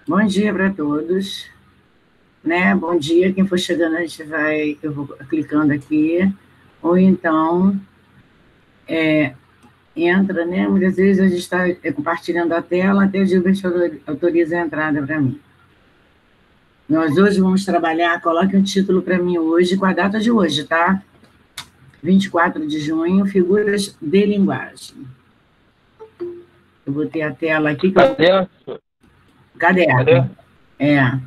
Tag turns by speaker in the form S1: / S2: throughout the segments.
S1: Bom dia para todos, né? Bom dia, quem for chegando, eu vou clicando aqui, ou então entra, né? Muitas vezes a gente está compartilhando a tela, até o Gilberto autoriza a entrada para mim. Nós hoje vamos trabalhar, coloque um título para mim hoje, com a data de hoje, tá? 24 de junho, figuras de linguagem. Eu botei a tela aqui, que eu vou...
S2: Cadê?
S1: Caderno.
S2: Cadê?
S1: É.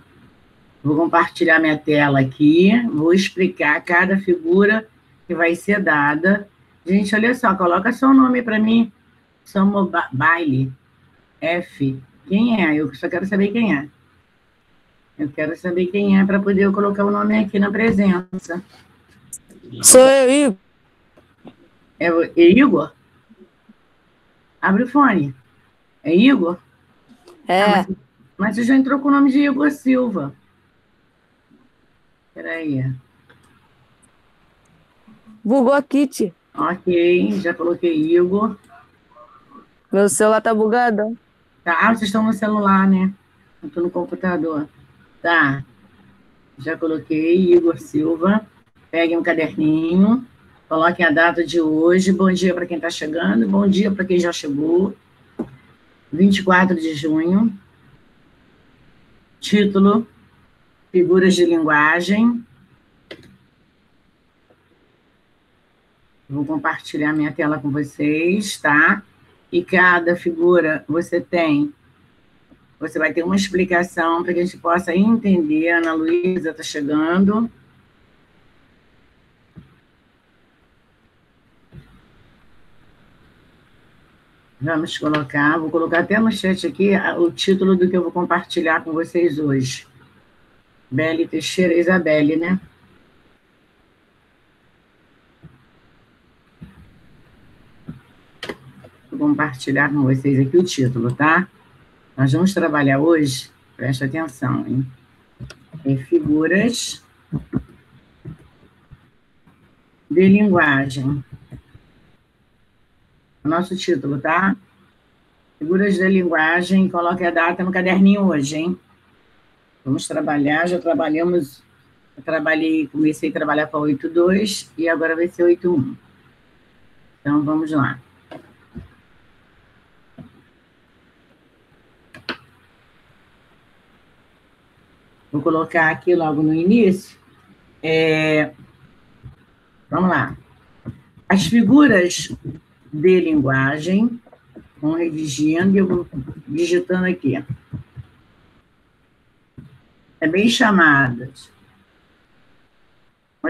S1: Vou compartilhar minha tela aqui, vou explicar cada figura que vai ser dada. Gente, olha só, coloca seu nome para mim. Baile F. Quem é? Eu só quero saber quem é. Eu quero saber quem é para poder eu colocar o nome aqui na presença.
S3: Sou eu, Igor.
S1: É Igor? Abre o fone. É Igor? Ah,
S3: É,
S1: mas você já entrou com o nome de Igor Silva. Espera aí.
S3: bugou a Kitty.
S1: Ok, já coloquei Igor.
S3: Meu celular tá bugado.
S1: Tá, ah, vocês estão no celular, né? Eu estou no computador. Tá, já coloquei Igor Silva. Peguem um caderninho, coloquem a data de hoje. Bom dia para quem está chegando, bom dia para quem já chegou. 24 de junho. Título: Figuras de linguagem. Vou compartilhar minha tela com vocês, tá? E cada figura você vai ter uma explicação para que a gente possa entender. A Ana Luísa está chegando. Vamos colocar, vou colocar até no chat aqui o título do que eu vou compartilhar com vocês hoje. Belle Teixeira, Isabelle, né? Vou compartilhar com vocês aqui o título, tá? Nós vamos trabalhar hoje, presta atenção, hein? Em figuras de linguagem. O nosso título, tá? Figuras de linguagem, coloque a data no caderninho hoje, hein? Vamos trabalhar, já trabalhamos, comecei a trabalhar com a 8.2 e agora vai ser 8.1. Então, vamos lá. Vou colocar aqui logo no início. Vamos lá. As figuras de linguagem, vão redigindo e eu vou digitando aqui. Também chamadas.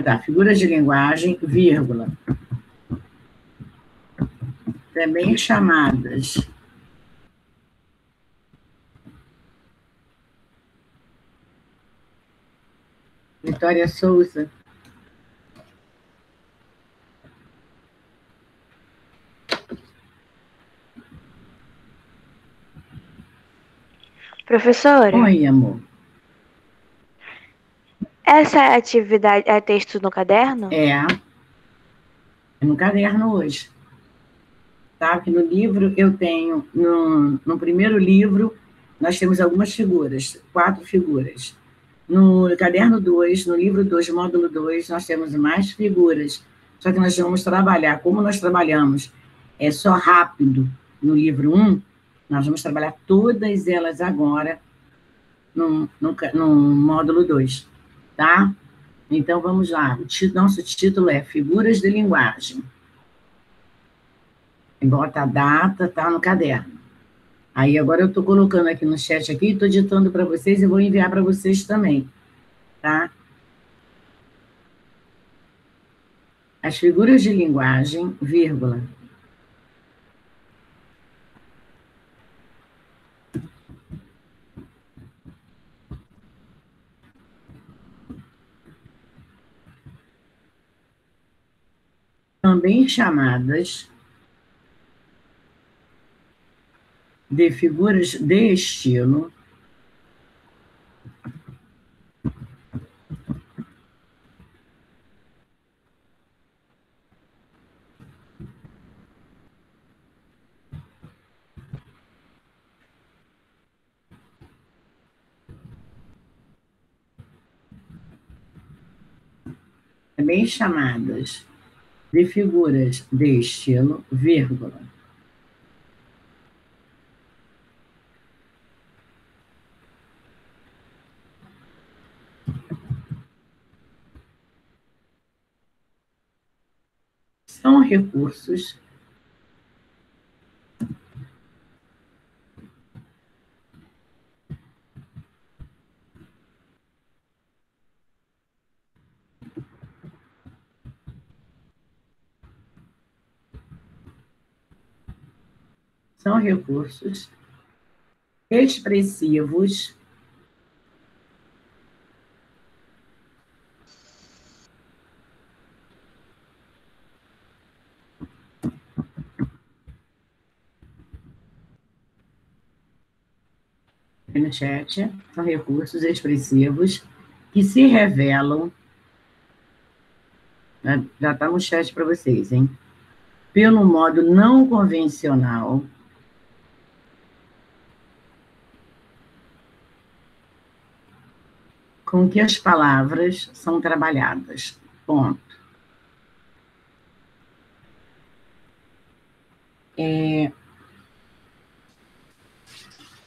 S1: Tá, figuras de linguagem, vírgula. Também chamadas. Vitória Souza.
S4: Professora,
S1: Oi, amor.
S4: essa atividade é texto no caderno?
S1: É no caderno hoje. Tá? Que no livro eu tenho, no primeiro livro, nós temos algumas figuras, 4 figuras. No caderno 2, no livro 2, módulo 2, nós temos mais figuras. Só que nós vamos trabalhar, como nós trabalhamos só rápido no livro 1, nós vamos trabalhar todas elas agora no módulo 2, tá? Então, vamos lá. Nosso título é Figuras de Linguagem. Bota a data, tá no caderno. Aí, agora eu estou colocando aqui no chat aqui, estou ditando para vocês e vou enviar para vocês também, tá? As figuras de linguagem, vírgula. Também chamadas de figuras de estilo, também chamadas de figuras de estilo, vírgula. São recursos expressivos no chat, são recursos expressivos que se revelam, já está no chat para vocês, hein? Pelo modo não convencional com que as palavras são trabalhadas. Ponto.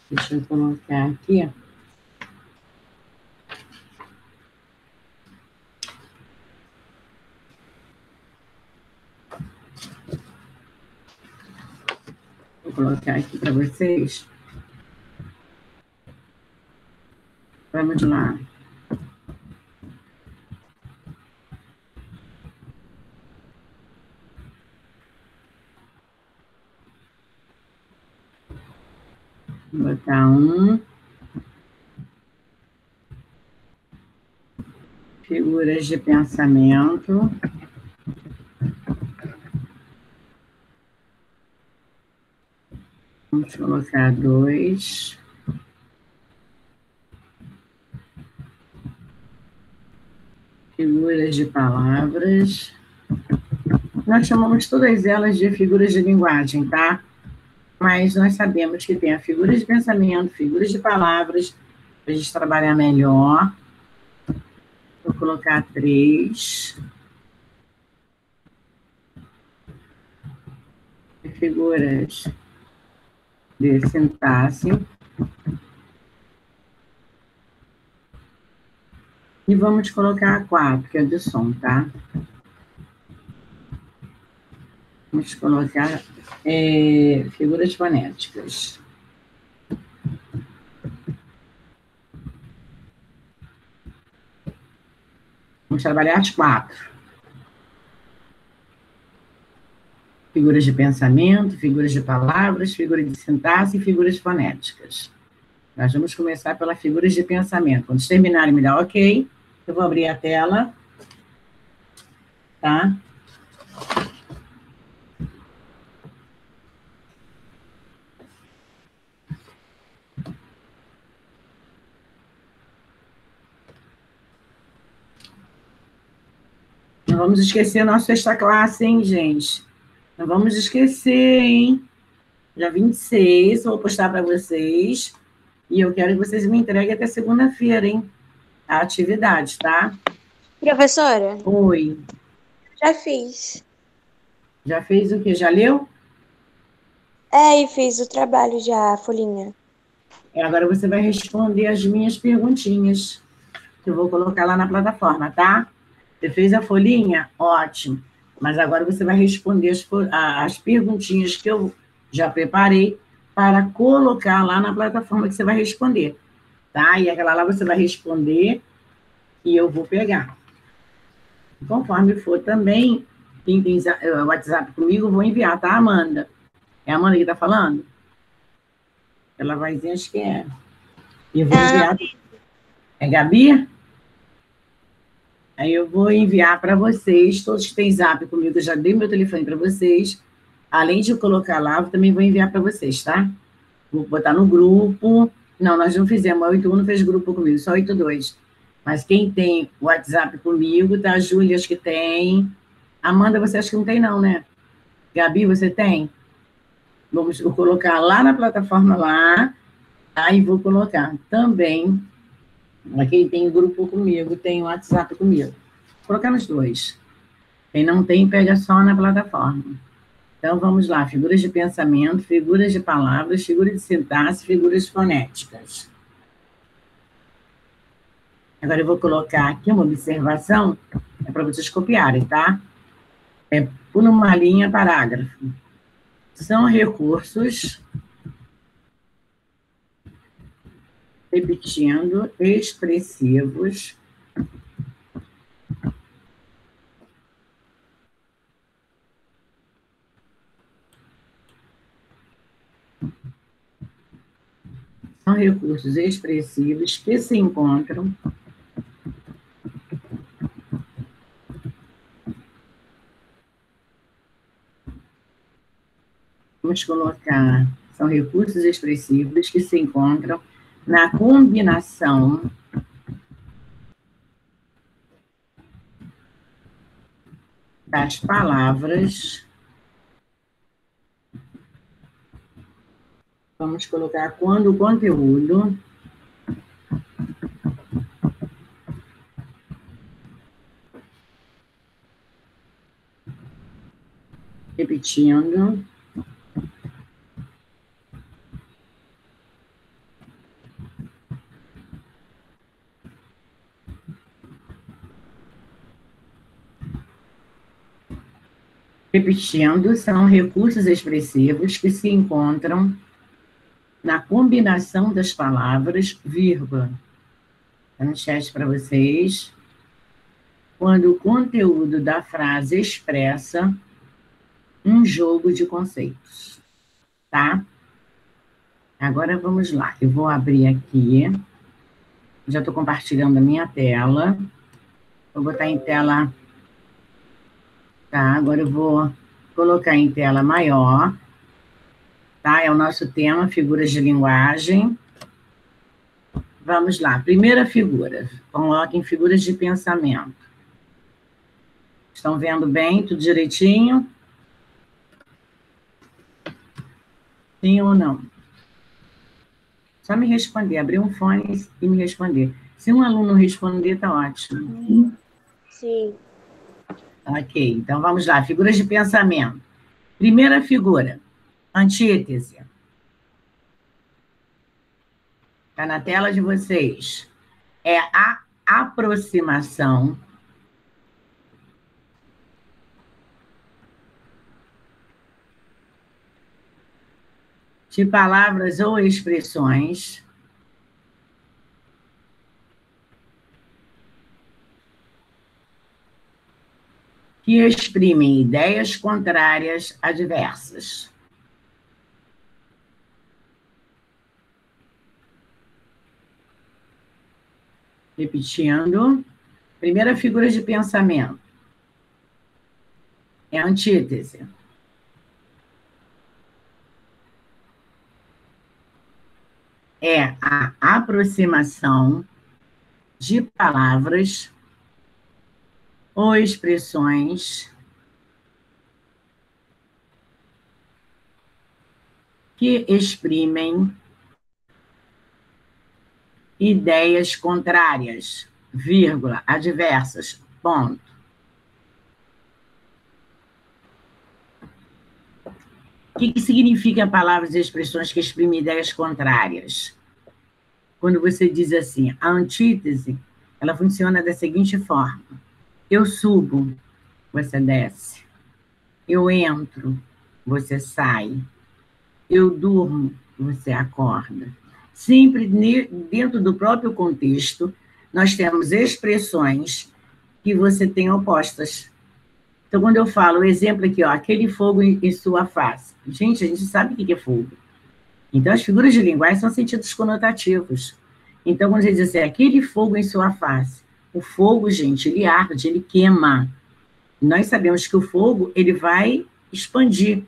S1: Deixa eu colocar aqui. Vou colocar aqui para vocês. Vamos lá. Vou botar figuras de pensamento. Vamos colocar 2. Figuras de palavras. Nós chamamos todas elas de figuras de linguagem, tá? Mas nós sabemos que tem a figura de pensamento, figuras de palavras, para a gente trabalhar melhor. Vou colocar 3. Figuras de sintaxe. E vamos colocar 4, que é de som, tá? Vamos colocar figuras fonéticas. Vamos trabalhar as 4. Figuras de pensamento, figuras de palavras, figuras de sintaxe e figuras fonéticas. Nós vamos começar pelas figuras de pensamento. Quando terminarem, me dá ok. Eu vou abrir a tela. Tá? Não vamos esquecer a nossa sexta classe, hein, gente? Não vamos esquecer, hein? Dia 26, eu vou postar para vocês. E eu quero que vocês me entreguem até segunda-feira, hein? A atividade, tá?
S4: Professora?
S1: Oi.
S4: Já fiz.
S1: Já fez o quê? Já leu?
S4: E fiz o trabalho já, a folhinha.
S1: Agora você vai responder as minhas perguntinhas, que eu vou colocar lá na plataforma, tá? Você fez a folhinha? Ótimo. Mas agora você vai responder as perguntinhas que eu já preparei para colocar lá na plataforma que você vai responder, tá? E aquela lá você vai responder e eu vou pegar. Conforme for também, quem tem WhatsApp comigo, eu vou enviar, tá, Amanda? É a Amanda que está falando? Ela vai dizer, acho que é. E eu vou enviar. É Gabi? Aí eu vou enviar para vocês, todos que têm Zap comigo, eu já dei meu telefone para vocês. Além de eu colocar lá, eu também vou enviar para vocês, tá? Vou botar no grupo. Não, nós não fizemos, a 81 não fez grupo comigo, só 82. Mas quem tem WhatsApp comigo, tá? A Júlia, acho que tem. Amanda, você acha que não tem, não, né? Gabi, você tem? Vou colocar lá na plataforma lá. Aí vou colocar também. Quem tem grupo comigo, tem WhatsApp comigo. colocar nos dois. Quem não tem, pega só na plataforma. Então, vamos lá. Figuras de pensamento, figuras de palavras, figuras de sintaxe, figuras fonéticas. Agora, eu vou colocar aqui uma observação, é para vocês copiarem, tá? Pula uma linha, parágrafo. São recursos, repetindo, expressivos, são recursos expressivos que se encontram vamos colocar, são recursos expressivos que se encontram na combinação das palavras. Vamos colocar quando o conteúdo repetindo são recursos expressivos que se encontram na combinação das palavras, vírgula. Está no chat para vocês. Quando o conteúdo da frase expressa um jogo de conceitos. Tá? Agora vamos lá. Eu vou abrir aqui. Já estou compartilhando a minha tela. Vou botar em tela. Tá? Agora eu vou colocar em tela maior. Tá? É o nosso tema, figuras de linguagem. Vamos lá. Primeira figura. Coloquem figuras de pensamento. Estão vendo bem? Tudo direitinho? Sim ou não? Só me responder. Abrir um fone e me responder. Se um aluno responder, tá ótimo.
S4: Sim.
S1: Ok. Então, vamos lá. Figuras de pensamento. Primeira figura. Antítese. Está na tela de vocês. É a aproximação de palavras ou expressões que exprimem ideias contrárias adversas. Repetindo, primeira figura de pensamento é a antítese. É a aproximação de palavras ou expressões que exprimem ideias contrárias, vírgula, adversas, ponto. O que significa palavras e expressões que exprimem ideias contrárias? Quando você diz assim, a antítese, ela funciona da seguinte forma. Eu subo, você desce. Eu entro, você sai. Eu durmo, você acorda. Sempre dentro do próprio contexto, nós temos expressões que você tem opostas. Então, quando eu falo, o exemplo aqui, ó, aquele fogo em sua face. Gente, a gente sabe o que é fogo. Então, as figuras de linguagem são sentidos conotativos. Então, quando a gente diz assim, aquele fogo em sua face, o fogo, gente, ele arde, ele queima. Nós sabemos que o fogo, ele vai expandir.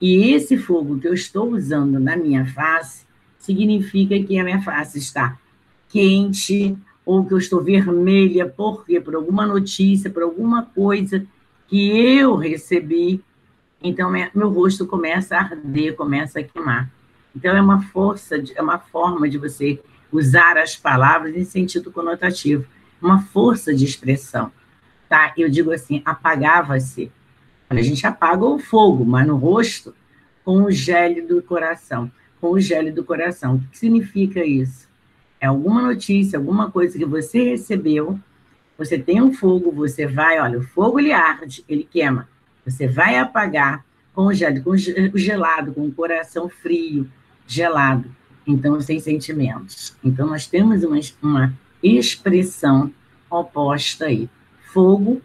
S1: E esse fogo que eu estou usando na minha face, significa que a minha face está quente, ou que eu estou vermelha, por quê? Por alguma notícia, por alguma coisa que eu recebi, então meu rosto começa a arder, começa a queimar. Então, é uma forma de você usar as palavras em sentido conotativo, uma força de expressão. tá? Eu digo assim, apagava-se. A gente apaga o fogo, mas no rosto, com o gélido coração. Com o gélido coração. O que significa isso? É alguma notícia, alguma coisa que você recebeu, você tem um fogo, você vai, olha, o fogo ele arde, ele queima. Você vai apagar com o gélido, com o gelado, com o coração frio, gelado. Então, sem sentimentos. Então, nós temos uma expressão oposta aí. Fogo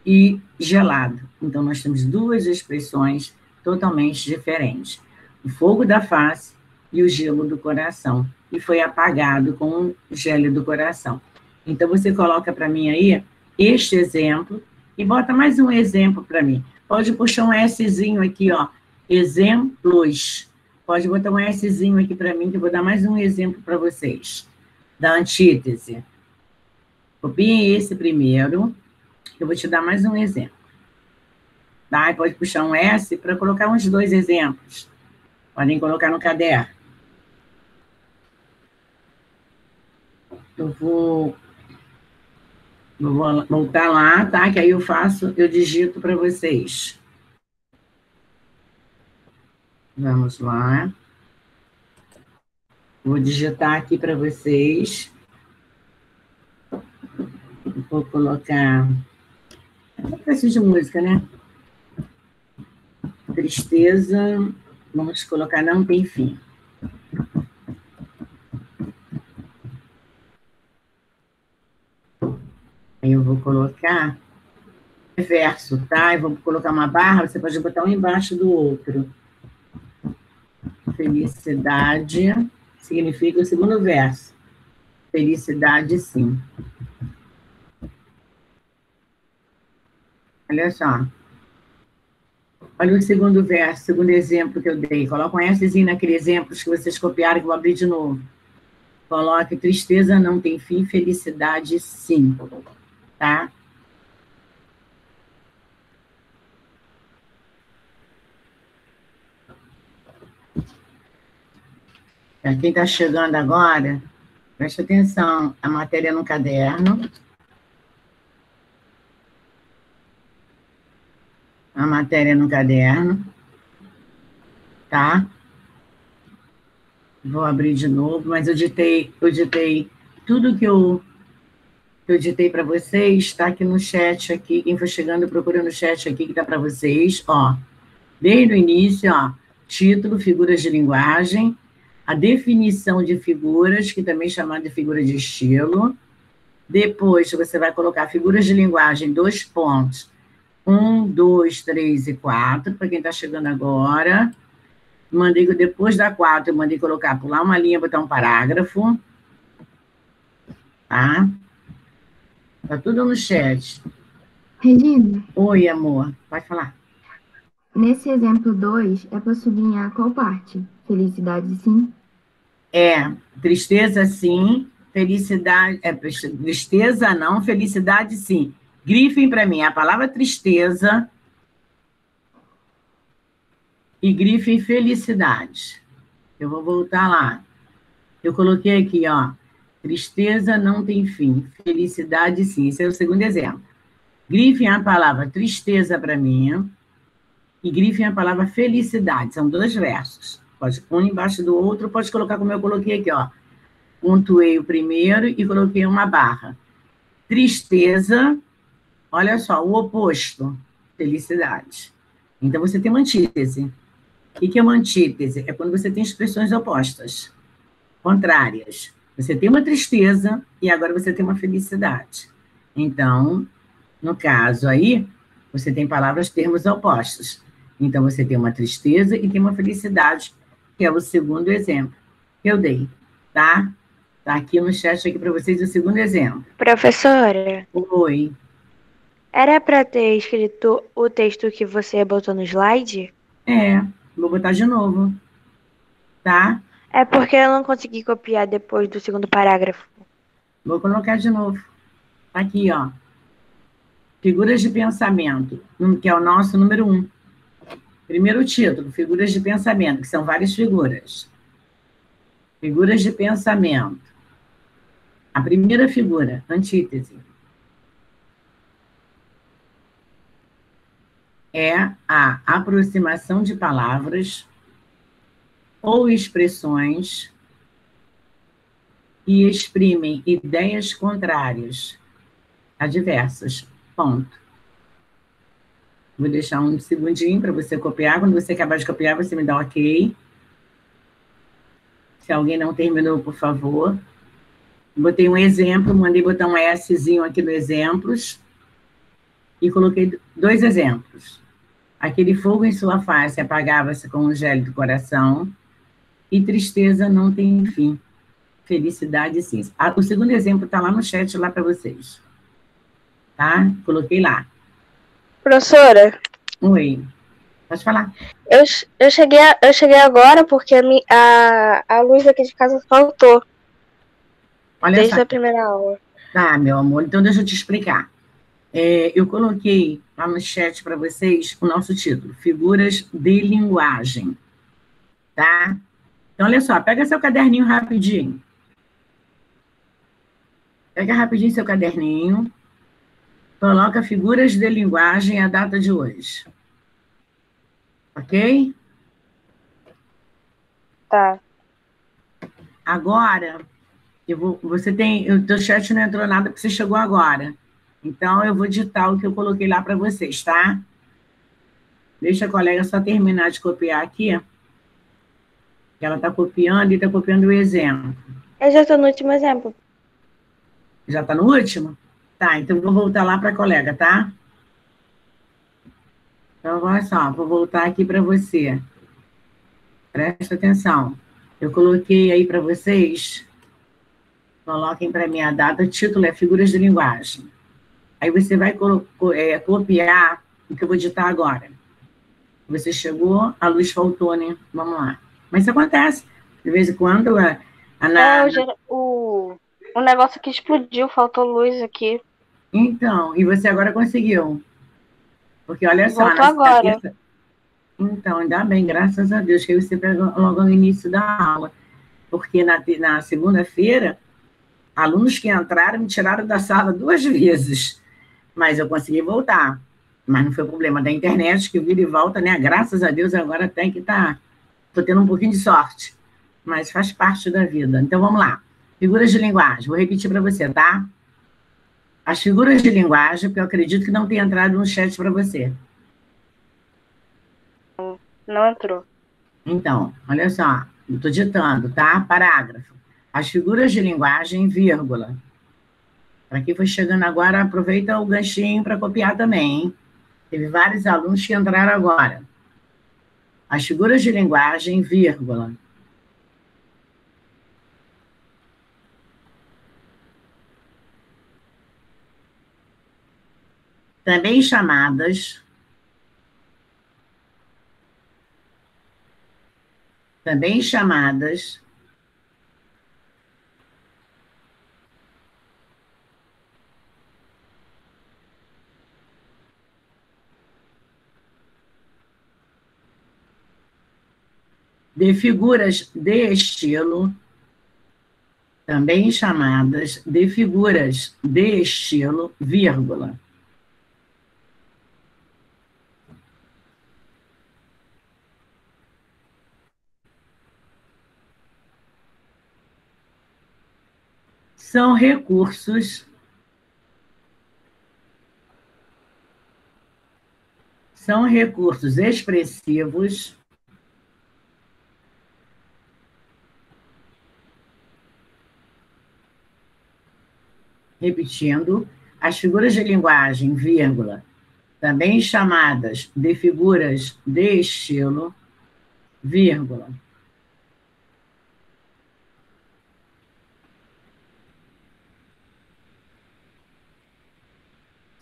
S1: e gelado. Então, nós temos duas expressões totalmente diferentes. O fogo da face e o gelo do coração. E foi apagado com o gelo do coração. Então, você coloca para mim aí este exemplo e bota mais um exemplo para mim. Pode puxar um Szinho aqui, ó. Exemplos. Pode botar um Szinho aqui para mim, que eu vou dar mais um exemplo para vocês. Da antítese. Copiem esse primeiro. Eu vou te dar mais um exemplo. Tá? E pode puxar um S para colocar uns 2 exemplos. Podem colocar no caderno. Eu vou voltar lá, tá? Que aí eu digito para vocês. Vamos lá. Vou digitar aqui para vocês. Vou colocar... Eu preciso de música, né? Tristeza, vamos colocar não tem fim. Aí eu vou colocar verso, tá? Eu vou colocar uma barra, você pode botar um embaixo do outro. Felicidade significa o segundo verso. Felicidade, sim. Olha só. Olha o segundo verso, segundo exemplo que eu dei. Coloca um Szinho naquele exemplo que vocês copiaram, que eu vou abrir de novo. Coloque tristeza não tem fim, felicidade sim. Tá? Para quem está chegando agora, preste atenção. A matéria no caderno. A matéria no caderno, tá? Vou abrir de novo, mas eu ditei tudo que eu ditei para vocês, está aqui no chat, aqui, quem for chegando, procura no chat aqui, que está para vocês, ó. Desde o início, ó, título, figuras de linguagem, a definição de figuras, que também é chamada de figura de estilo. Depois, você vai colocar figuras de linguagem, 2 pontos. 1, 2, 3 e 4, para quem está chegando agora. Mandei, depois da 4, eu mandei colocar, pular uma linha, botar um parágrafo. Tá? Tá tudo no chat.
S2: Regina,
S1: Oi, amor. Pode falar.
S2: nesse exemplo 2, é para sublinhar qual parte? Felicidade, sim?
S1: Tristeza, sim. Felicidade... tristeza, não. Felicidade, sim. Grifem para mim a palavra tristeza e grifem felicidade. Eu vou voltar lá. Eu coloquei aqui, ó. Tristeza não tem fim. Felicidade, sim. Esse é o segundo exemplo. Grifem a palavra tristeza para mim e grifem a palavra felicidade. São 2 versos. Pode um embaixo do outro, pode colocar como eu coloquei aqui, ó. Pontuei o primeiro e coloquei uma barra. Tristeza... Olha só, o oposto, felicidade. Então, você tem uma antítese. O que é uma antítese? É quando você tem expressões opostas, contrárias. Você tem uma tristeza e agora você tem uma felicidade. Então, no caso aí, você tem palavras, termos opostos. Então, você tem uma tristeza e tem uma felicidade, que é o segundo exemplo que eu dei, tá? Tá aqui no chat aqui para vocês o segundo exemplo.
S4: Professora,
S1: Oi.
S4: era para ter escrito o texto que você botou no slide?
S1: Vou botar de novo, tá?
S4: É porque eu não consegui copiar depois do segundo parágrafo.
S1: Vou colocar de novo. Tá aqui, ó. Figuras de pensamento, que é o nosso número 1. Primeiro título, figuras de pensamento, que são várias figuras. Figuras de pensamento. A primeira figura, antítese. é a aproximação de palavras ou expressões que exprimem ideias contrárias, adversas. Ponto. Vou deixar um segundinho para você copiar. Quando você acabar de copiar, você me dá um ok. Se alguém não terminou, por favor. Botei um exemplo, mandei botar um Szinho aqui no exemplos e coloquei 2 exemplos. Aquele fogo em sua face apagava-se com um gélido coração e tristeza não tem fim. Felicidade, sim. O segundo exemplo está lá no chat, lá para vocês. Tá? Coloquei lá.
S4: Professora,
S1: Oi. Pode falar.
S4: eu cheguei agora porque a luz aqui de casa faltou.
S1: Olha
S4: desde
S1: só.
S4: a primeira aula.
S1: Tá, meu amor. Então, deixa eu te explicar. Eu coloquei lá no chat para vocês o nosso título, Figuras de Linguagem. Tá? Então, olha só. Pega seu caderninho rapidinho. Pega rapidinho seu caderninho. Coloca figuras de linguagem a data de hoje. Ok?
S4: Tá.
S1: Agora, o teu chat não entrou nada porque você chegou agora. Então, eu vou digitar o que eu coloquei lá para vocês, tá? Deixa a colega só terminar de copiar aqui. Ela está copiando e está copiando o exemplo.
S4: Eu já estou no último exemplo.
S1: Já está no último? Tá, então eu vou voltar lá para a colega, tá? Então, olha só, vou voltar aqui para você. Presta atenção. Eu coloquei aí para vocês, coloquem para mim a data, o título é Figuras de Linguagem. Aí você vai copiar o que eu vou digitar agora. Você chegou, a luz faltou, né? Vamos lá. Mas isso acontece. De vez em quando,
S4: o negócio que explodiu, faltou luz aqui.
S1: Então, e você agora conseguiu. Porque olha só,
S4: voltou agora.
S1: Então, ainda bem, graças a Deus, que aí você pegou logo no início da aula. Porque na segunda-feira, alunos que entraram me tiraram da sala 2 vezes. Mas eu consegui voltar. Mas não foi problema da internet, que vira e volta, né? Graças a Deus, agora tem que estar. Estou tendo um pouquinho de sorte. Mas faz parte da vida. Então, vamos lá. Figuras de linguagem. Vou repetir para você, tá? As figuras de linguagem, que eu acredito que não tenha entrado no chat para você.
S4: Não entrou.
S1: Então, olha só. Estou ditando, tá? Parágrafo. As figuras de linguagem, vírgula. Para quem foi chegando agora, aproveita o ganchinho para copiar também, hein? Teve vários alunos que entraram agora. As figuras de linguagem, vírgula. Também chamadas de figuras de estilo, também chamadas de figuras de estilo, vírgula. São recursos expressivos repetindo, as figuras de linguagem, vírgula, também chamadas de figuras de estilo, vírgula.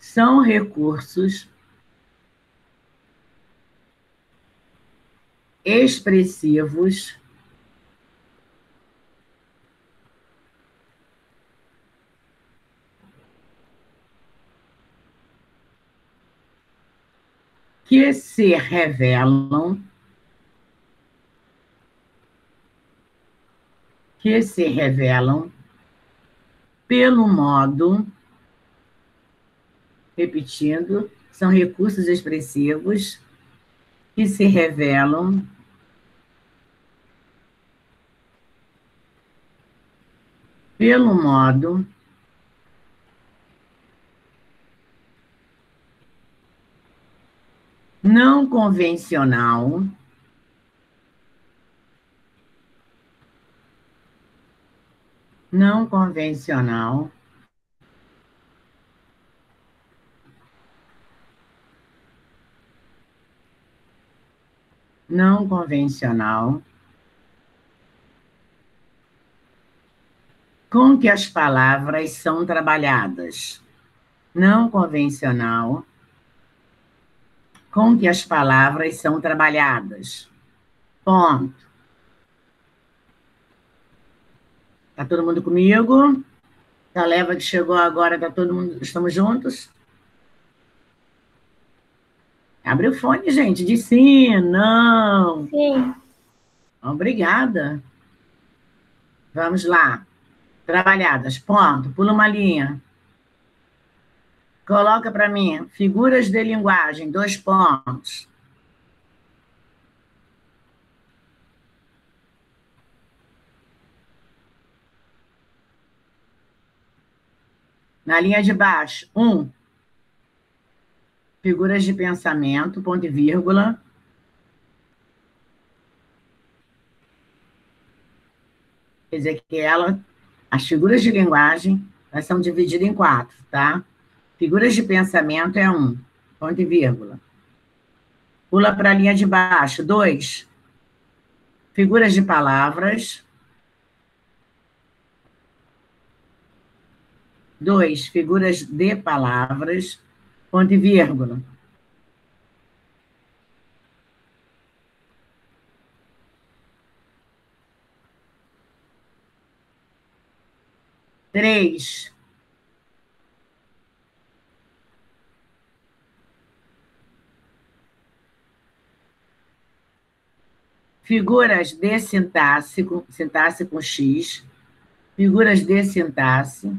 S1: São recursos expressivos que se revelam pelo modo, repetindo, são recursos expressivos que se revelam pelo modo não convencional com que as palavras são trabalhadas. Não convencional com que as palavras são trabalhadas. Ponto. Tá todo mundo comigo? A leva que chegou agora, tá todo mundo, estamos juntos? Abre o fone, gente, de sim, não.
S4: Sim.
S1: Obrigada. Vamos lá. Trabalhadas, ponto. Pula uma linha. Coloca para mim, figuras de linguagem, 2 pontos. Na linha de baixo, 1. Figuras de pensamento, ponto e vírgula. Quer dizer que as figuras de linguagem, elas são divididas em 4, tá? Figuras de pensamento é 1, ponto e vírgula. Pula para a linha de baixo, 2. Figuras de palavras. 2. Figuras de palavras, ponto e vírgula. Três. Figuras de sintaxe com X. Figuras de sintaxe.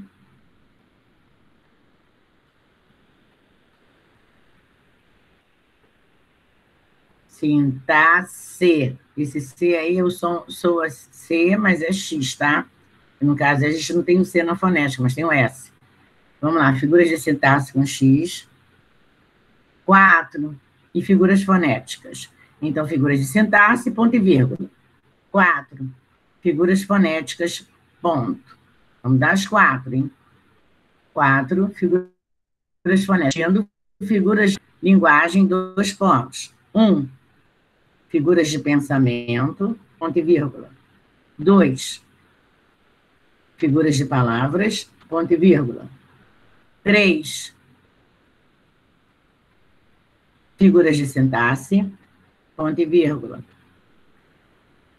S1: Sintaxe. Esse C aí, eu sou a C, mas é X, tá? No caso, a gente não tem o C na fonética, mas tem o S. Vamos lá, figuras de sintaxe com X. 4. E figuras fonéticas. Então, figuras de sintaxe, ponto e vírgula. 4. Figuras fonéticas, ponto. Vamos dar as 4, hein? 4. Figuras fonéticas. Figuras de linguagem, 2 pontos. 1. Figuras de pensamento, ponto e vírgula. 2. Figuras de palavras, ponto e vírgula. 3. Figuras de sintaxe, ponto e vírgula.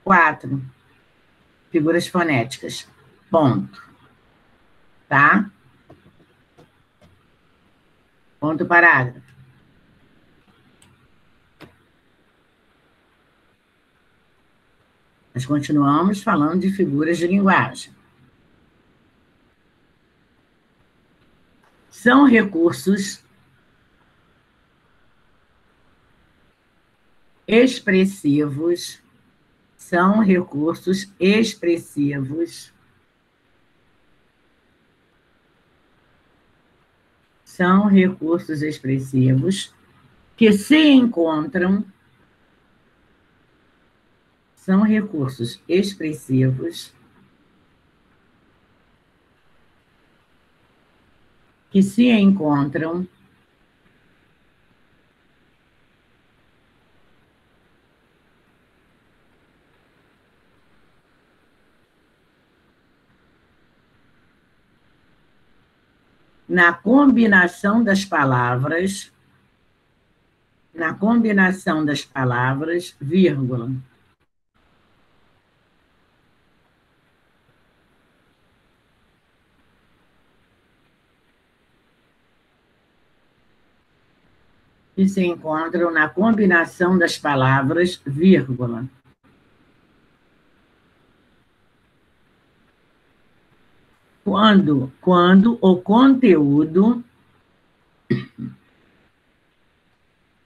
S1: 4. Figuras fonéticas, ponto. Tá? Ponto parágrafo. Nós continuamos falando de figuras de linguagem. São recursos expressivos, que se encontram, são recursos expressivos que se encontram na combinação das palavras, vírgula. Que se encontram na combinação das palavras, vírgula. Quando o conteúdo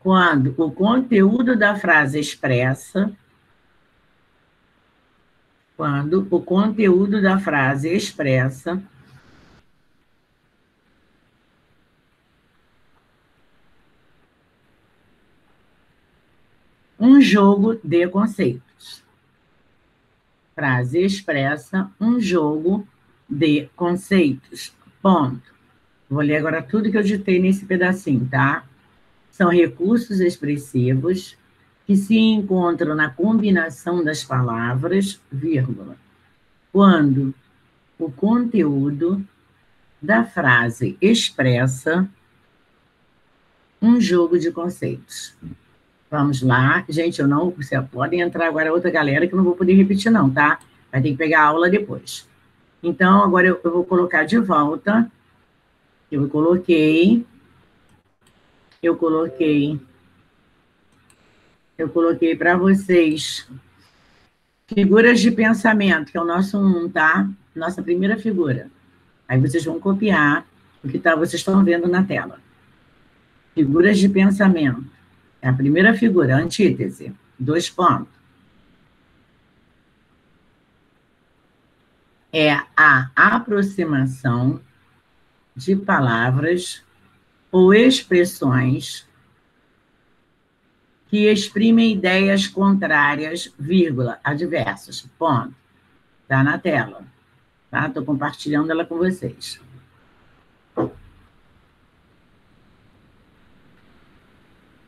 S1: quando o conteúdo da frase expressa um jogo de conceitos. Frase expressa um jogo de conceitos. Ponto. Vou ler agora tudo que eu ditei nesse pedacinho, tá? São recursos expressivos que se encontram na combinação das palavras, vírgula, quando o conteúdo da frase expressa um jogo de conceitos. Vamos lá. Gente, você pode entrar agora outra galera que eu não vou poder repetir não, tá? Vai ter que pegar a aula depois. Então, agora eu vou colocar de volta. Eu coloquei para vocês figuras de pensamento, que é o nosso 1, tá? Nossa primeira figura. Aí vocês vão copiar o que vocês estão vendo na tela. Figuras de pensamento. É a primeira figura, a antítese. 2 pontos. É a aproximação de palavras ou expressões que exprimem ideias contrárias, vírgula, adversas. Ponto. Está na tela. Tá? Estou compartilhando ela com vocês.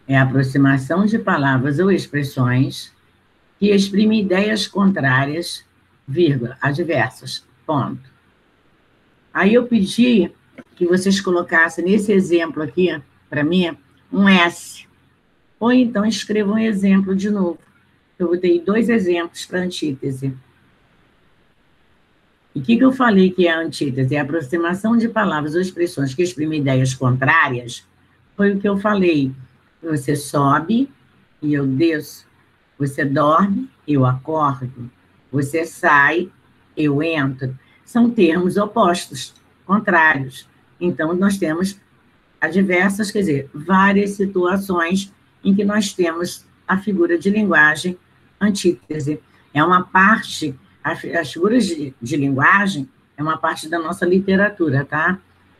S1: É a aproximação de palavras ou expressões que exprimem ideias contrárias, vírgula, adversas. Ponto. Aí eu pedi que vocês colocassem nesse exemplo aqui, para mim, um S. Ou então escrevam um exemplo de novo. Eu botei 2 exemplos para antítese. E o que eu falei que é a antítese? É a aproximação de palavras ou expressões que exprimem ideias contrárias. Foi o que eu falei. Você sobe e eu desço. Você dorme, eu acordo. Você sai, eu entro. São termos opostos, contrários. Então, nós temos adversas, quer dizer, várias situações em que nós temos a figura de linguagem antítese. É uma parte, as figuras de linguagem é uma parte da nossa literatura, tá?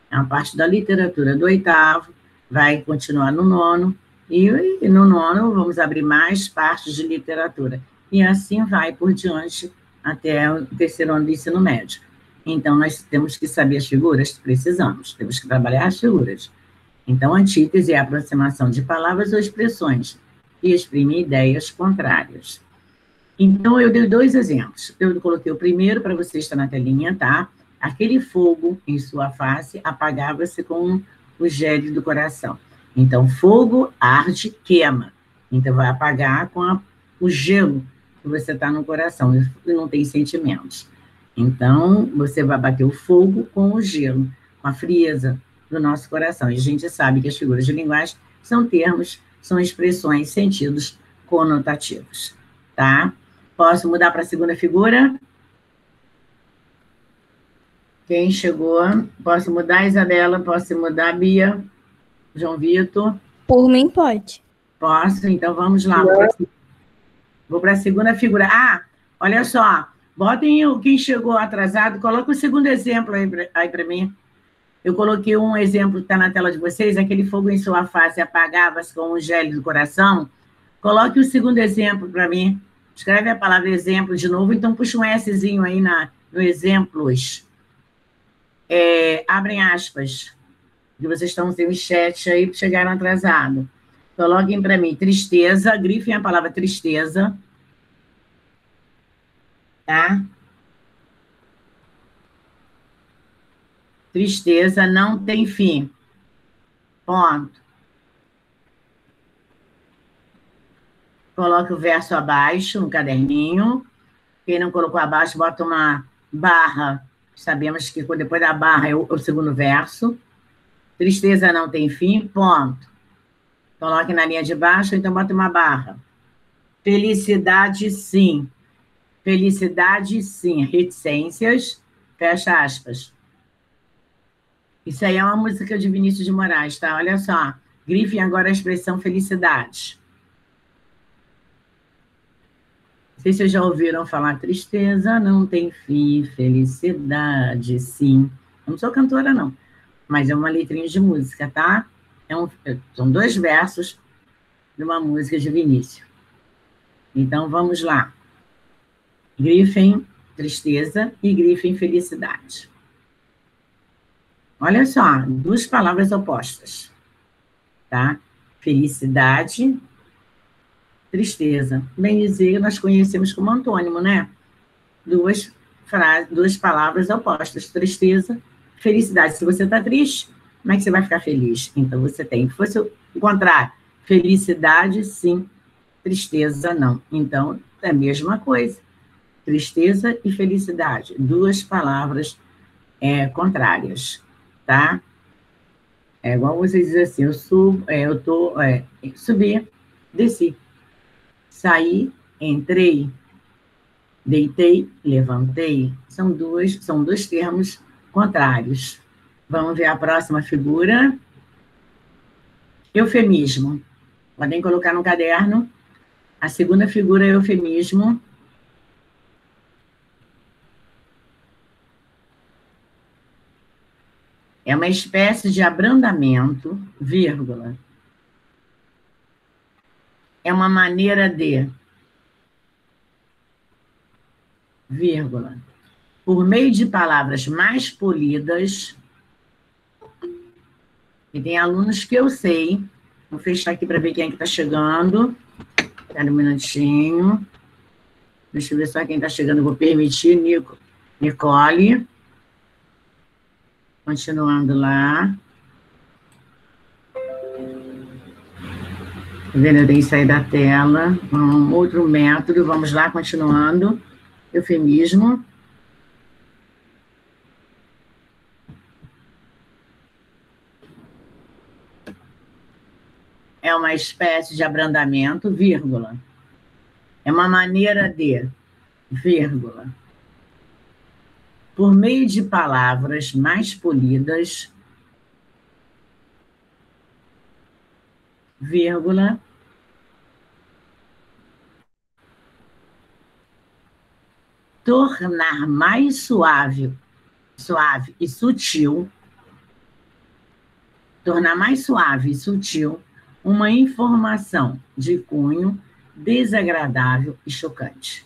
S1: É uma parte da literatura do 8º, vai continuar no 9º, e no 9º vamos abrir mais partes de literatura. E assim vai por diante até o 3º ano do ensino médio. Então, nós temos que saber as figuras? Precisamos, temos que trabalhar as figuras. Então, antítese é a aproximação de palavras ou expressões que exprimem ideias contrárias. Então, eu dei 2 exemplos. Eu coloquei o primeiro para você estar na telinha, tá? Aquele fogo em sua face apagava-se com o gelo do coração. Então, fogo arde, queima. Então, vai apagar com o gelo que você está no coração, e não tem sentimentos. Então, você vai bater o fogo com o gelo, com a frieza do nosso coração. E a gente sabe que as figuras de linguagem são termos, são expressões, sentidos conotativos, tá? Posso mudar para a segunda figura? Quem chegou? Posso mudar, Isabela? Posso mudar, Bia? João Vitor?
S5: Por mim, pode.
S1: Posso? Então, vamos lá. Vou para a segunda figura. Ah, olha só. Botem quem chegou atrasado, coloca o segundo exemplo aí para mim. Eu coloquei um exemplo que está na tela de vocês, aquele fogo em sua face apagava-se com o gelo do coração. Coloque o segundo exemplo para mim. Escreve a palavra exemplo de novo, então puxa um Szinho aí no exemplos. Abrem aspas. Que vocês estão sem o chat aí, chegaram atrasado. Coloquem para mim tristeza, grifem a palavra tristeza. Tá? Tristeza não tem fim. Ponto. Coloque o verso abaixo, no caderninho. Quem não colocou abaixo, bota uma barra. Sabemos que depois da barra é o segundo verso. Tristeza não tem fim, ponto. Coloque na linha de baixo, então bota uma barra. Felicidade, sim. Felicidade, sim. Reticências, fecha aspas. Isso aí é uma música de Vinícius de Moraes, tá? Olha só. Grifem agora a expressão felicidade. Não sei se vocês já ouviram falar tristeza não tem fim, felicidade, sim. Eu não sou cantora, não, mas é uma letrinha de música, tá? São 2 versos de uma música de Vinícius. Então, vamos lá. Grifem tristeza e grifem felicidade. Olha só, 2 palavras opostas, tá? Felicidade, tristeza. Bem dizer, nós conhecemos como antônimo, né? 2 palavras opostas, tristeza, felicidade. Se você está triste, como é que você vai ficar feliz? Então, você tem que fosse o contrário. Felicidade, sim. Tristeza, não. Então, é a mesma coisa. Tristeza e felicidade. 2 palavras contrárias, tá? É igual você dizer assim, subi, desci. Saí, entrei, deitei, levantei. São dois termos contrários. Vamos ver a próxima figura. Eufemismo. Podem colocar no caderno. A segunda figura é eufemismo. É uma espécie de abrandamento, vírgula. É uma maneira de, vírgula, por meio de palavras mais polidas, e tem alunos que eu sei, vou fechar aqui para ver quem é que está chegando. Espera um minutinho. Deixa eu ver só quem está chegando, vou permitir, Nicole. Continuando lá. Tá vendo? Eu tenho que sair da tela. Outro método, vamos lá, continuando. Eufemismo. É uma espécie de abrandamento, vírgula. É uma maneira de, vírgula, por meio de palavras mais polidas, vírgula, tornar mais suave e sutil, tornar mais suave e sutil uma informação de cunho desagradável e chocante.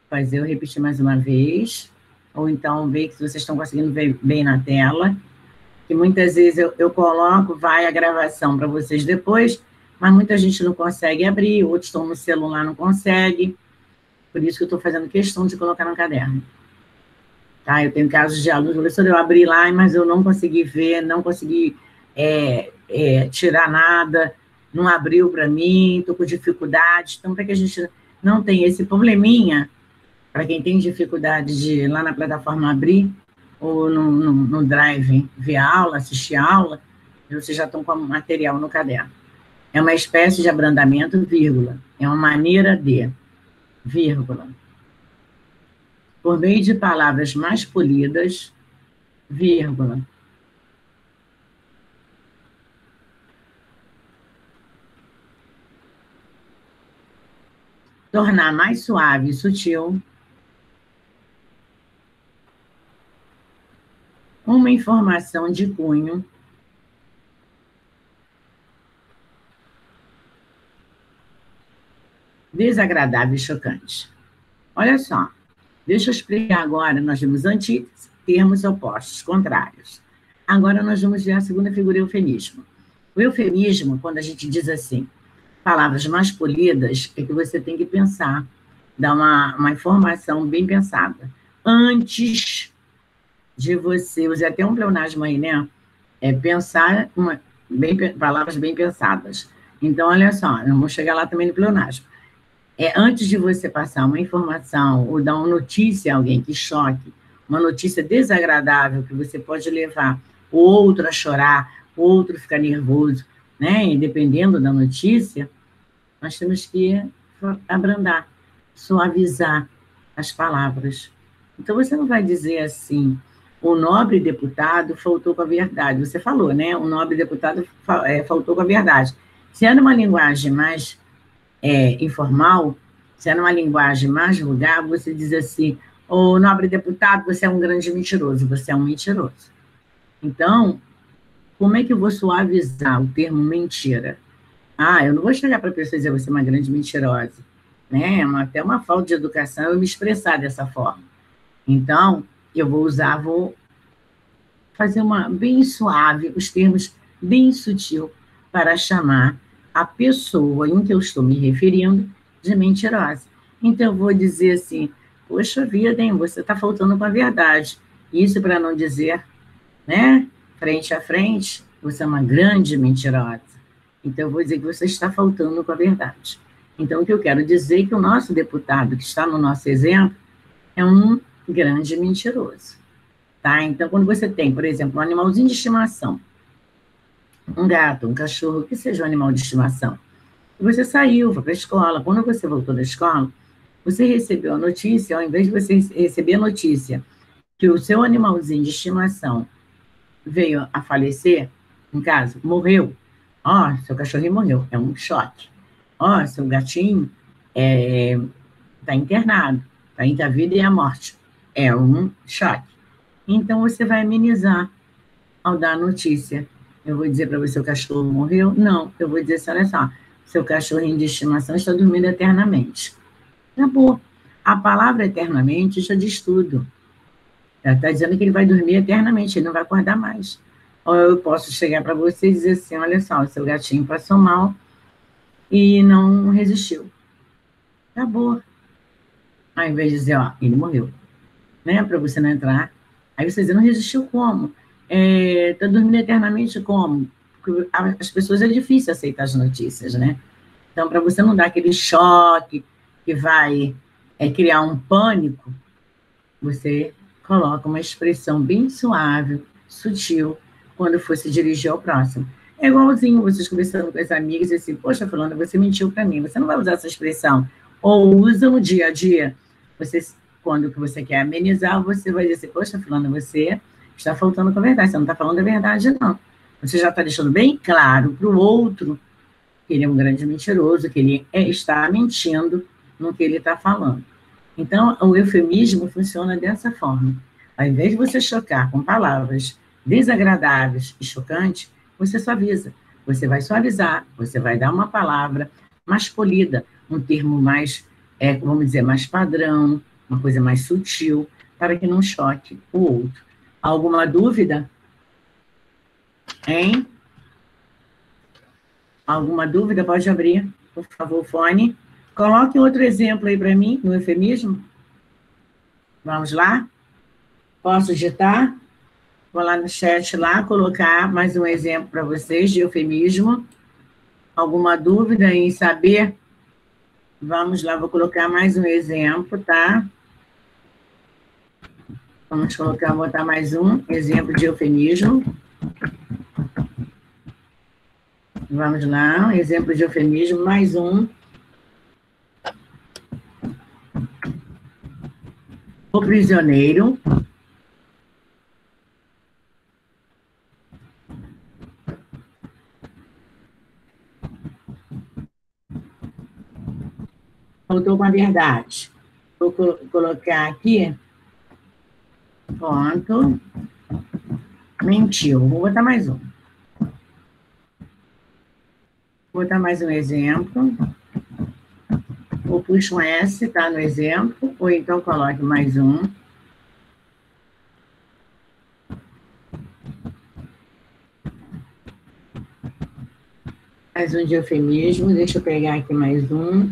S1: Fazer eu repetir mais uma vez, ou então ver que vocês estão conseguindo ver bem na tela, que muitas vezes eu coloco, vai a gravação para vocês depois, mas muita gente não consegue abrir, outros estão no celular, não consegue, por isso que eu estou fazendo questão de colocar no caderno. Tá? Eu tenho casos de alunos, professor, eu abri lá, mas eu não consegui ver, não consegui tirar nada, não abriu para mim, estou com dificuldade. Então, para que a gente não tenha esse probleminha, para quem tem dificuldade de ir lá na plataforma abrir, ou no Drive ver a aula, assistir a aula, vocês já estão com o material no caderno. É uma espécie de abrandamento, vírgula. É uma maneira de, vírgula, por meio de palavras mais polidas, vírgula, tornar mais suave e sutil uma informação de cunho desagradável e chocante. Olha só, deixa eu explicar agora, nós vimos antítese, termos opostos, contrários. Agora nós vamos ver a segunda figura, eufemismo. O eufemismo, quando a gente diz assim, palavras mais polidas, é que você tem que pensar, dar uma informação bem pensada. Antes de você, usei até um pleonasmo aí, né? Pensar palavras bem pensadas. Então, olha só, eu vou chegar lá também no pleonasmo. Antes de você passar uma informação ou dar uma notícia a alguém que choque, uma notícia desagradável que você pode levar o outro a chorar, o outro ficar nervoso, né? E dependendo da notícia, nós temos que abrandar, suavizar as palavras. Então, você não vai dizer assim, o nobre deputado faltou com a verdade. Você falou, né? O nobre deputado faltou com a verdade. Se é numa linguagem mais informal, se é numa linguagem mais vulgar, você diz assim, ô nobre deputado, você é um grande mentiroso, você é um mentiroso. Então, como é que eu vou suavizar o termo mentira? Eu não vou chegar para a pessoa e dizer você é uma grande mentirosa, né? Até uma falta de educação eu me expressar dessa forma. Então, eu vou fazer bem suave, os termos bem sutil, para chamar a pessoa em que eu estou me referindo de mentirosa. Então, eu vou dizer assim, poxa vida, hein, você está faltando com a verdade. Isso para não dizer, né, frente a frente, você é uma grande mentirosa. Então, eu vou dizer que você está faltando com a verdade. Então, o que eu quero dizer é que o nosso deputado, que está no nosso exemplo, é um grande mentiroso. Tá? Então, quando você tem, por exemplo, um animalzinho de estimação, um gato, um cachorro, que seja um animal de estimação, e você saiu, foi para a escola, quando você voltou da escola, você recebeu a notícia, ao invés de você receber a notícia que o seu animalzinho de estimação veio a falecer, em casa, morreu, seu cachorrinho morreu, é um choque. Seu gatinho está internado, está entre a vida e a morte, é um choque. Então, você vai amenizar ao dar a notícia. Eu vou dizer para você, o cachorro morreu? Não, eu vou dizer assim, olha só, seu cachorrinho de estimação está dormindo eternamente. Acabou. A palavra eternamente já diz tudo. Ela está dizendo que ele vai dormir eternamente, ele não vai acordar mais. Ou eu posso chegar para você e dizer assim, olha só, o seu gatinho passou mal e não resistiu. Acabou. Ao invés de dizer, ele morreu. Né, para você não entrar. Aí você diz, não resistiu como? Está dormindo eternamente como? Porque as pessoas é difícil aceitar as notícias, né? Então, para você não dar aquele choque que vai criar um pânico, você coloca uma expressão bem suave, sutil, quando for se dirigir ao próximo. É igualzinho vocês conversando com as amigas e assim, poxa, fulana, você mentiu para mim. Você não vai usar essa expressão. Ou usa no dia a dia. Quando que você quer amenizar, você vai dizer assim, poxa, fulana, você está faltando com a verdade. Você não está falando a verdade, não. Você já está deixando bem claro para o outro que ele é um grande mentiroso, que ele está mentindo no que ele está falando. Então, o eufemismo funciona dessa forma. Ao invés de você chocar com palavras desagradáveis e chocantes, você suaviza. Você vai suavizar, você vai dar uma palavra mais polida, um termo mais, vamos dizer, mais padrão, uma coisa mais sutil, para que não choque o outro. Alguma dúvida? Hein? Alguma dúvida? Pode abrir, por favor, o fone. Coloque outro exemplo aí para mim, no eufemismo. Vamos lá? Posso digitar? Vou lá no chat, colocar mais um exemplo para vocês de eufemismo. Alguma dúvida em saber? Vamos lá, vou colocar mais um exemplo, tá? Vamos botar mais um exemplo de eufemismo. Vamos lá, exemplo de eufemismo, mais um. O prisioneiro. Faltou com a verdade. Vou colocar aqui. Ponto. Mentiu. Vou botar mais um. Vou botar mais um exemplo. Ou puxo um S, tá? No exemplo. Ou então coloque mais um. Mais um de eufemismo. Deixa eu pegar aqui mais um.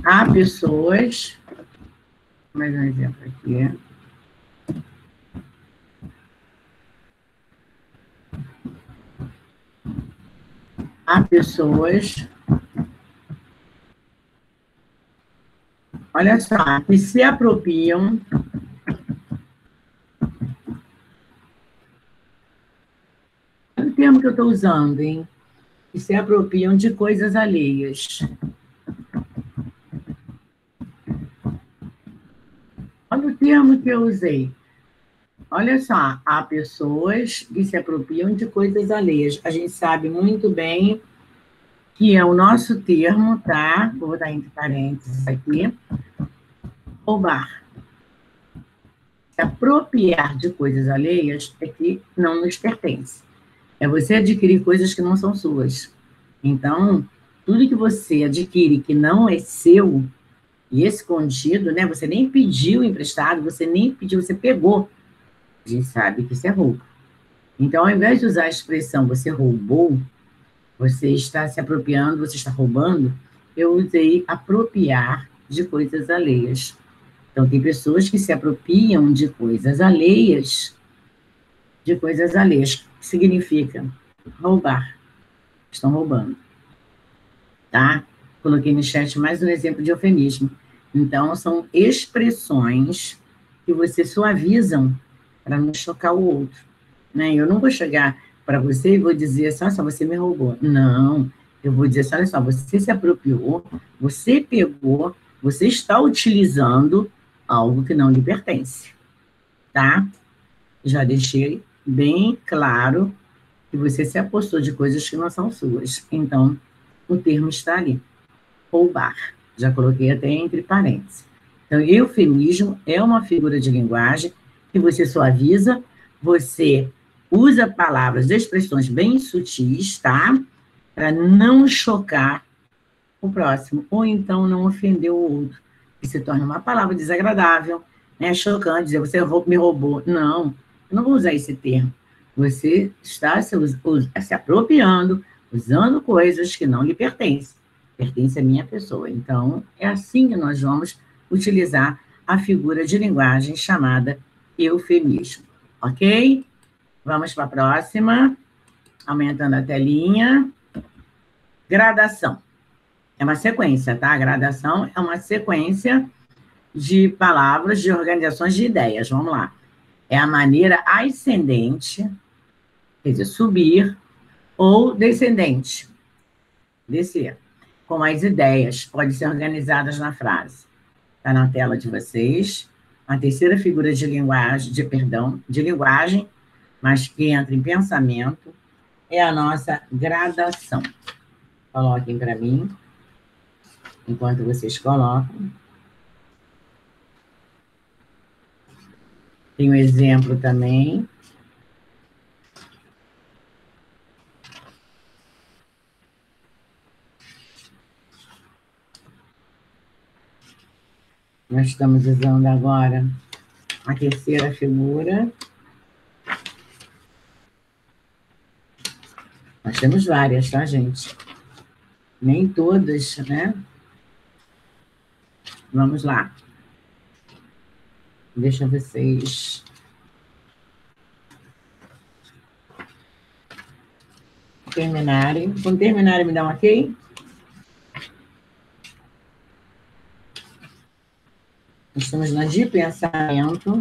S1: Há pessoas. Mais um exemplo aqui. Há pessoas, olha só, que se apropriam o termo que eu estou usando, hein? Que se apropriam de coisas alheias. outro termo que eu usei. Olha só, há pessoas que se apropriam de coisas alheias. A gente sabe muito bem que é o nosso termo, tá? Vou botar entre parênteses aqui. Roubar. Se apropriar de coisas alheias é que não nos pertence. É você adquirir coisas que não são suas. Então, tudo que você adquire que não é seu, e escondido, né? Você nem pediu emprestado, você nem pediu, você pegou. A gente sabe que isso é roubo. Então, ao invés de usar a expressão você roubou, você está se apropriando, você está roubando, eu usei apropriar de coisas alheias. Então, tem pessoas que se apropriam de coisas alheias, que significa roubar. Estão roubando. Tá? Coloquei no chat mais um exemplo de eufemismo. Então, são expressões que você suavizam para não chocar o outro. Né? Eu não vou chegar para você e vou dizer assim, olha só, você me roubou. Não, eu vou dizer assim, olha só, você se apropriou, você pegou, você está utilizando algo que não lhe pertence. Tá? Já deixei bem claro que você se apossou de coisas que não são suas. Então, o termo está ali. Roubar. Já coloquei até entre parênteses. Então, eufemismo é uma figura de linguagem que você suaviza, você usa palavras, expressões bem sutis, tá? Para não chocar o próximo, ou então não ofender o outro, que se torna uma palavra desagradável, né? Chocante, dizer você me roubou. Não, eu não vou usar esse termo. Você está se apropriando, usando coisas que não lhe pertencem. Pertence à minha pessoa. Então, é assim que nós vamos utilizar a figura de linguagem chamada eufemismo. Ok? Vamos para a próxima. Aumentando a telinha. Gradação. É uma sequência, tá? Gradação é uma sequência de palavras, de organizações de ideias. Vamos lá. É a maneira ascendente, quer dizer, subir, ou descendente, descer, com as ideias, podem ser organizadas na frase. Está na tela de vocês. A terceira figura de linguagem, de linguagem, mas que entra em pensamento, é a nossa gradação. Coloquem para mim, enquanto vocês colocam. Tem um exemplo também. Nós estamos usando agora a terceira figura. Nós temos várias, tá, gente? Nem todas, né? Vamos lá. Deixa vocês terminarem. Quando terminarem, me dá um ok? Estamos na de pensamento.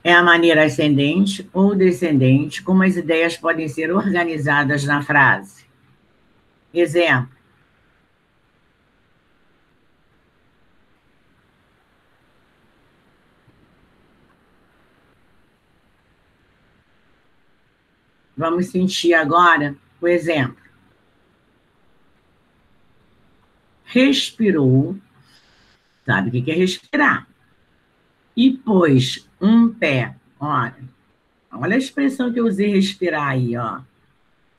S1: É a maneira ascendente ou descendente como as ideias podem ser organizadas na frase. Exemplo. Vamos sentir agora o exemplo. Respirou, sabe o que é respirar? E pôs um pé, olha a expressão que eu usei respirar aí, ó.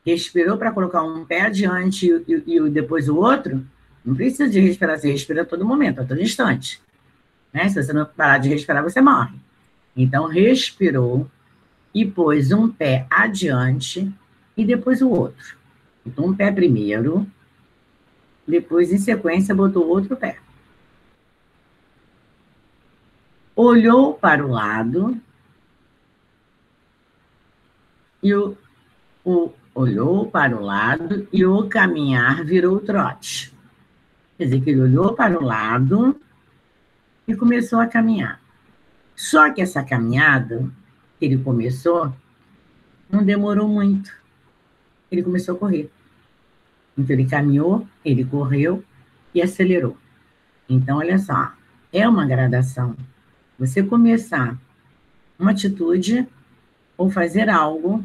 S1: Respirou para colocar um pé adiante e depois o outro, não precisa de respirar, você respira a todo momento, a todo instante. Né? Se você não parar de respirar, você morre. Então, respirou e pôs um pé adiante e depois o outro. Então, um pé primeiro, depois, em sequência, botou outro pé. Olhou para o lado e olhou para o lado e o caminhar virou trote. Quer dizer, que ele olhou para o lado e começou a caminhar. Só que essa caminhada que ele começou não demorou muito. Ele começou a correr. Então, ele caminhou, ele correu e acelerou. Então, olha só, é uma gradação. Você começar uma atitude ou fazer algo,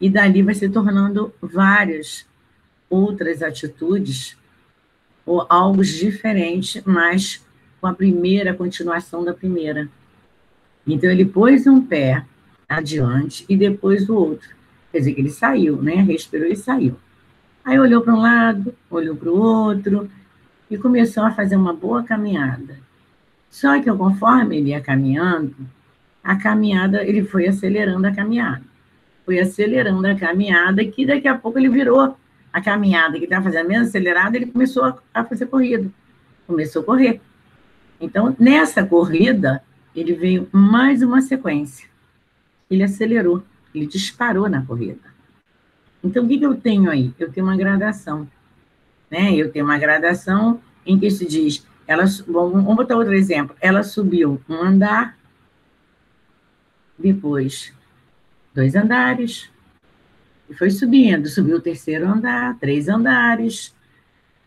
S1: e dali vai se tornando várias outras atitudes ou algo diferente, mas com a primeira, a continuação da primeira. Então, ele pôs um pé adiante e depois o outro. Quer dizer que ele saiu, né? Respirou e saiu. Aí olhou para um lado, olhou para o outro e começou a fazer uma boa caminhada. Só que conforme ele ia caminhando, a caminhada, ele foi acelerando a caminhada. Foi acelerando a caminhada, que daqui a pouco ele virou a caminhada que estava fazendo menos acelerada, ele começou a fazer corrida. Começou a correr. Então, nessa corrida, ele veio mais uma sequência. Ele acelerou, ele disparou na corrida. Então, o que eu tenho aí? Eu tenho uma gradação. Né? Eu tenho uma gradação em que se diz, vamos botar outro exemplo, ela subiu um andar, depois 2 andares, e foi subindo, subiu o 3º andar, 3 andares,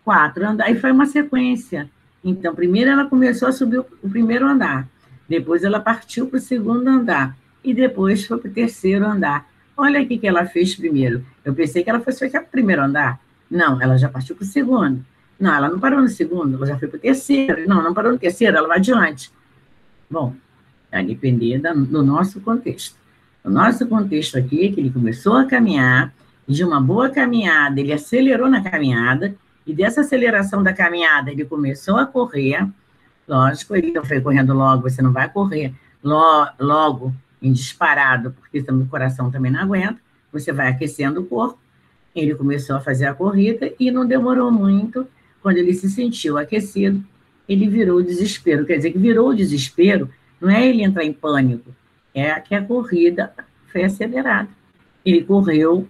S1: 4 andares, e foi uma sequência. Então, primeiro ela começou a subir o 1º andar, depois ela partiu para o 2º andar, e depois foi para o 3º andar. Olha o que ela fez primeiro. Eu pensei que ela fosse para o 1º andar. Não, ela já partiu para o 2º. Não, ela não parou no 2º, ela já foi para o 3º. Não, não parou no 3º, ela vai adiante. Bom, vai depender do nosso contexto. O nosso contexto aqui é que ele começou a caminhar, e de uma boa caminhada, ele acelerou na caminhada, e dessa aceleração da caminhada, ele começou a correr. Lógico, ele não foi correndo logo, você não vai correr logo em disparado, porque o coração também não aguenta, você vai aquecendo o corpo. Ele começou a fazer a corrida e não demorou muito, quando ele se sentiu aquecido, ele virou o desespero. Quer dizer que virou o desespero, não é ele entrar em pânico, é que a corrida foi acelerada. Ele correu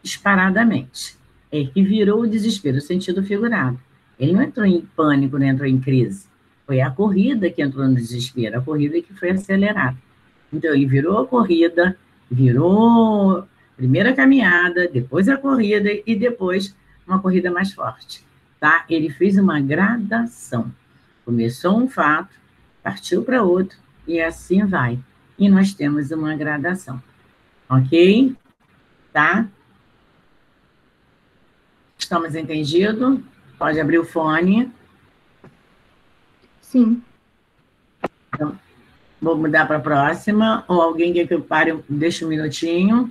S1: disparadamente. É que virou o desespero, o sentido figurado. Ele não entrou em pânico, não entrou em crise. Foi a corrida que entrou no desespero, a corrida que foi acelerada. Então, ele virou a corrida, virou primeira caminhada, depois a corrida e depois uma corrida mais forte. Tá? Ele fez uma gradação. Começou um fato, partiu para outro e assim vai. E nós temos uma gradação. Ok? Tá? Estamos entendidos? Pode abrir o fone.
S2: Sim.
S1: Então, vou mudar para a próxima. Ou alguém quer que eu pare, deixe um minutinho.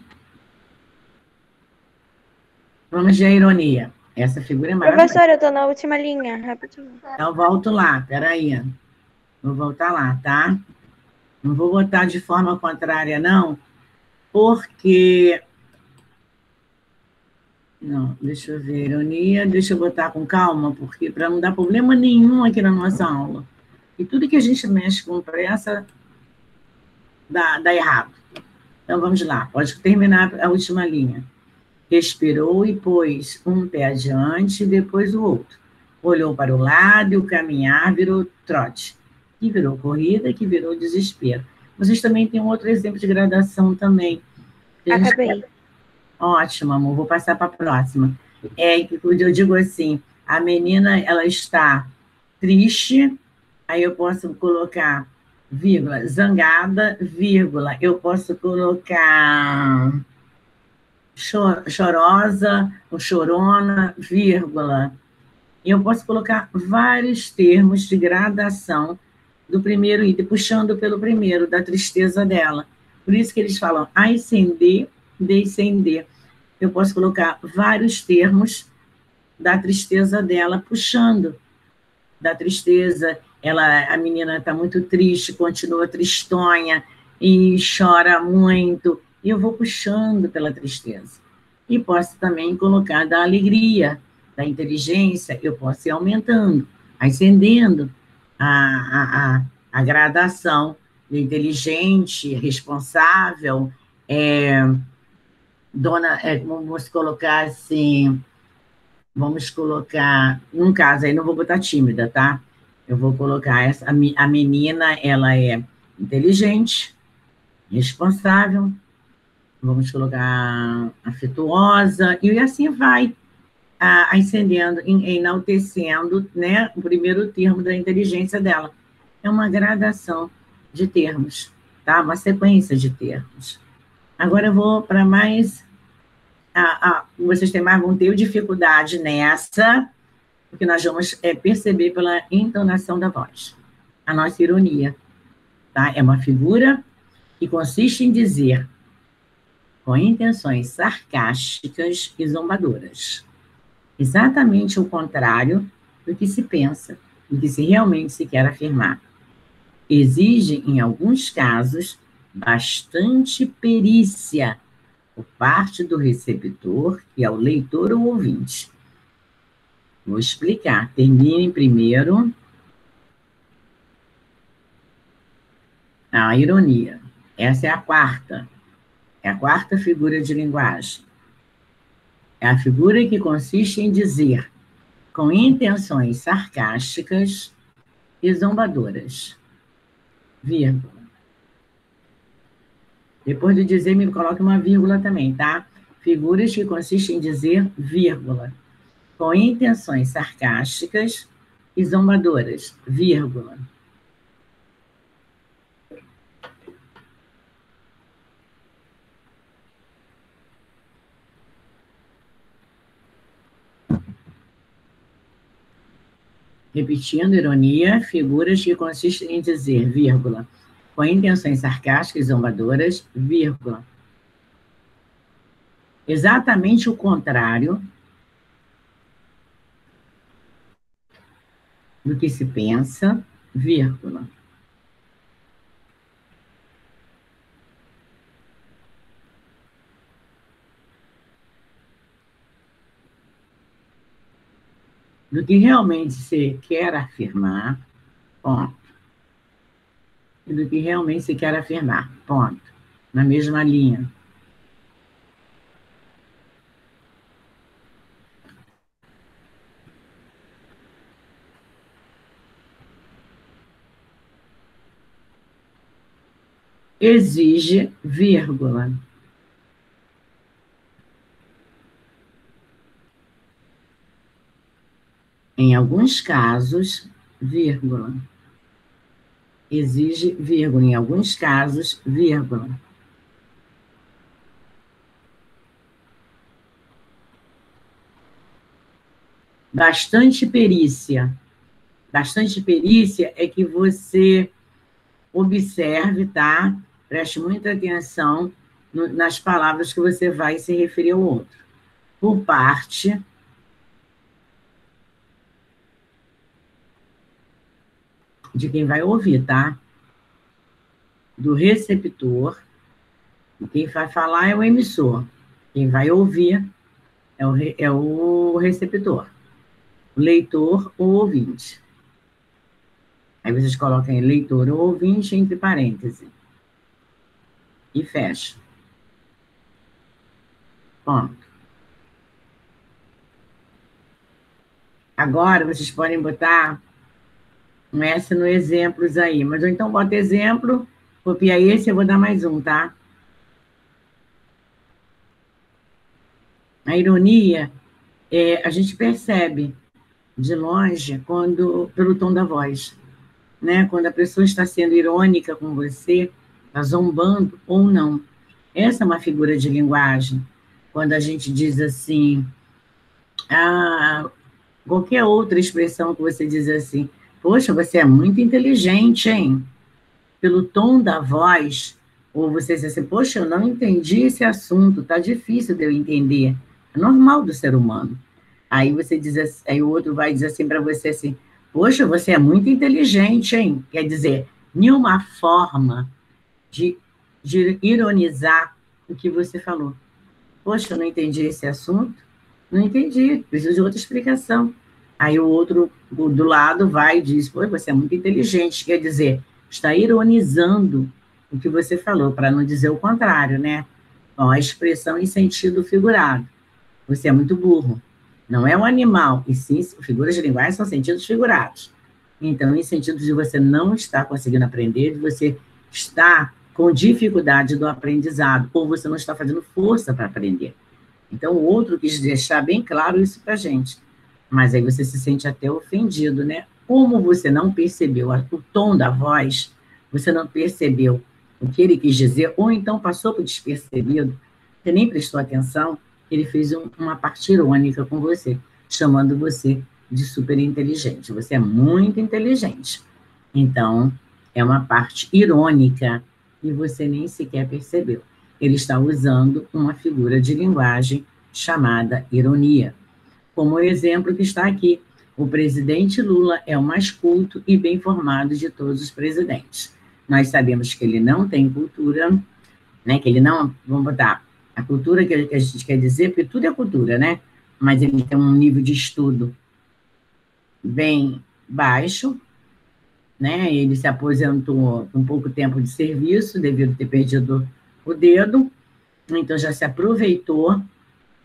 S1: Vamos de ironia. Essa figura é maravilhosa.
S4: Professora, eu estou na última linha, rapidinho.
S1: Então, volto lá, peraí. Vou voltar lá, tá? Não vou botar de forma contrária, não, porque... Não, deixa eu ver, ironia, deixa eu botar com calma, porque para não dar problema nenhum aqui na nossa aula. E tudo que a gente mexe com pressa dá errado. Então, vamos lá, pode terminar a última linha. Respirou e pôs um pé adiante e depois o outro. Olhou para o lado e o caminhar virou trote. Que virou corrida, que virou desespero. Vocês também têm um outro exemplo de gradação também.
S4: Acabei.
S1: Ótimo, amor, vou passar para a próxima. Eu digo assim, a menina, ela está triste, aí eu posso colocar, vírgula, zangada, vírgula, eu posso colocar chorosa, ou chorona, vírgula. E eu posso colocar vários termos de gradação do primeiro item, puxando pelo primeiro, da tristeza dela. Por isso que eles falam ascender, descender. Eu posso colocar vários termos da tristeza dela, puxando da tristeza. A menina está muito triste, continua tristonha e chora muito. E eu vou puxando pela tristeza. E posso também colocar da alegria, da inteligência, eu posso ir aumentando, ascendendo a gradação de inteligente, responsável, vamos colocar assim, num caso aí, não vou botar tímida, tá? Eu vou colocar a menina, ela é inteligente, responsável, vamos colocar afetuosa, e assim vai. ascendendo, enaltecendo, né, o primeiro termo da inteligência dela. É uma gradação de termos, tá? Uma sequência de termos. Agora eu vou para mais... vocês vão ter dificuldade nessa, porque nós vamos perceber pela entonação da voz. A nossa ironia, tá? É uma figura que consiste em dizer com intenções sarcásticas e zombadoras. Exatamente o contrário do que se pensa, do que se realmente se quer afirmar. Exige, em alguns casos, bastante perícia por parte do receptor, que é o leitor ou ouvinte. Vou explicar. Terminem primeiro a ironia. Essa é a quarta. É a quarta figura de linguagem. É a figura que consiste em dizer com intenções sarcásticas e zombadoras. Vírgula. Depois de dizer, me coloque uma vírgula também, tá? Figuras que consistem em dizer, vírgula, com intenções sarcásticas e zombadoras, vírgula. Repetindo, ironia, figuras que consistem em dizer, vírgula, com intenções sarcásticas e zombadoras, vírgula. Exatamente o contrário do que se pensa, vírgula. Do que realmente se quer afirmar, ponto. E do que realmente se quer afirmar, ponto. Na mesma linha. Exige, vírgula. Em alguns casos, vírgula. Exige, vírgula. Em alguns casos, vírgula. Bastante perícia. Bastante perícia é que você observe, tá? Preste muita atenção nas palavras que você vai se referir ao outro. Por parte de quem vai ouvir, tá? Do receptor. Quem vai falar é o emissor. Quem vai ouvir é o receptor. O leitor ou ouvinte. Aí vocês colocam aí leitor ou ouvinte entre parênteses. E fecha. Ponto. Agora, vocês podem botar um S no exemplos aí. Mas ou então bota exemplo, copia esse, eu vou dar mais um, tá? A ironia, a gente percebe de longe pelo tom da voz. Né? Quando a pessoa está sendo irônica com você, está zombando ou não. Essa é uma figura de linguagem. Quando a gente diz assim, qualquer outra expressão que você diz assim, poxa, você é muito inteligente, hein? Pelo tom da voz, ou você diz assim, poxa, eu não entendi esse assunto, tá difícil de eu entender. É normal do ser humano. Aí você diz assim, aí o outro vai dizer assim para você assim, poxa, você é muito inteligente, hein? Quer dizer, nenhuma forma de ironizar o que você falou. Poxa, eu não entendi esse assunto? Não entendi, preciso de outra explicação. Aí o outro do lado vai e diz, pô, você é muito inteligente, quer dizer, está ironizando o que você falou, para não dizer o contrário, né? Bom, a expressão em sentido figurado. Você é muito burro. Não é um animal, e sim, figuras de linguagem são sentidos figurados. Então, em sentido de você não estar conseguindo aprender, de você estar com dificuldade do aprendizado, ou você não está fazendo força para aprender. Então, o outro quis deixar bem claro isso para a gente. Mas aí você se sente até ofendido, né? Como você não percebeu o tom da voz, você não percebeu o que ele quis dizer, ou então passou por despercebido, você nem prestou atenção, ele fez uma parte irônica com você, chamando você de super inteligente. Você é muito inteligente. Então, é uma parte irônica e você nem sequer percebeu. Ele está usando uma figura de linguagem chamada ironia. Como o exemplo que está aqui, o presidente Lula é o mais culto e bem formado de todos os presidentes. Nós sabemos que ele não tem cultura, né, que ele não, vamos botar, a cultura que a gente quer dizer, porque tudo é cultura, né? Mas ele tem um nível de estudo bem baixo, né? Ele se aposentou com pouco tempo de serviço, devido a ter perdido o dedo, então já se aproveitou,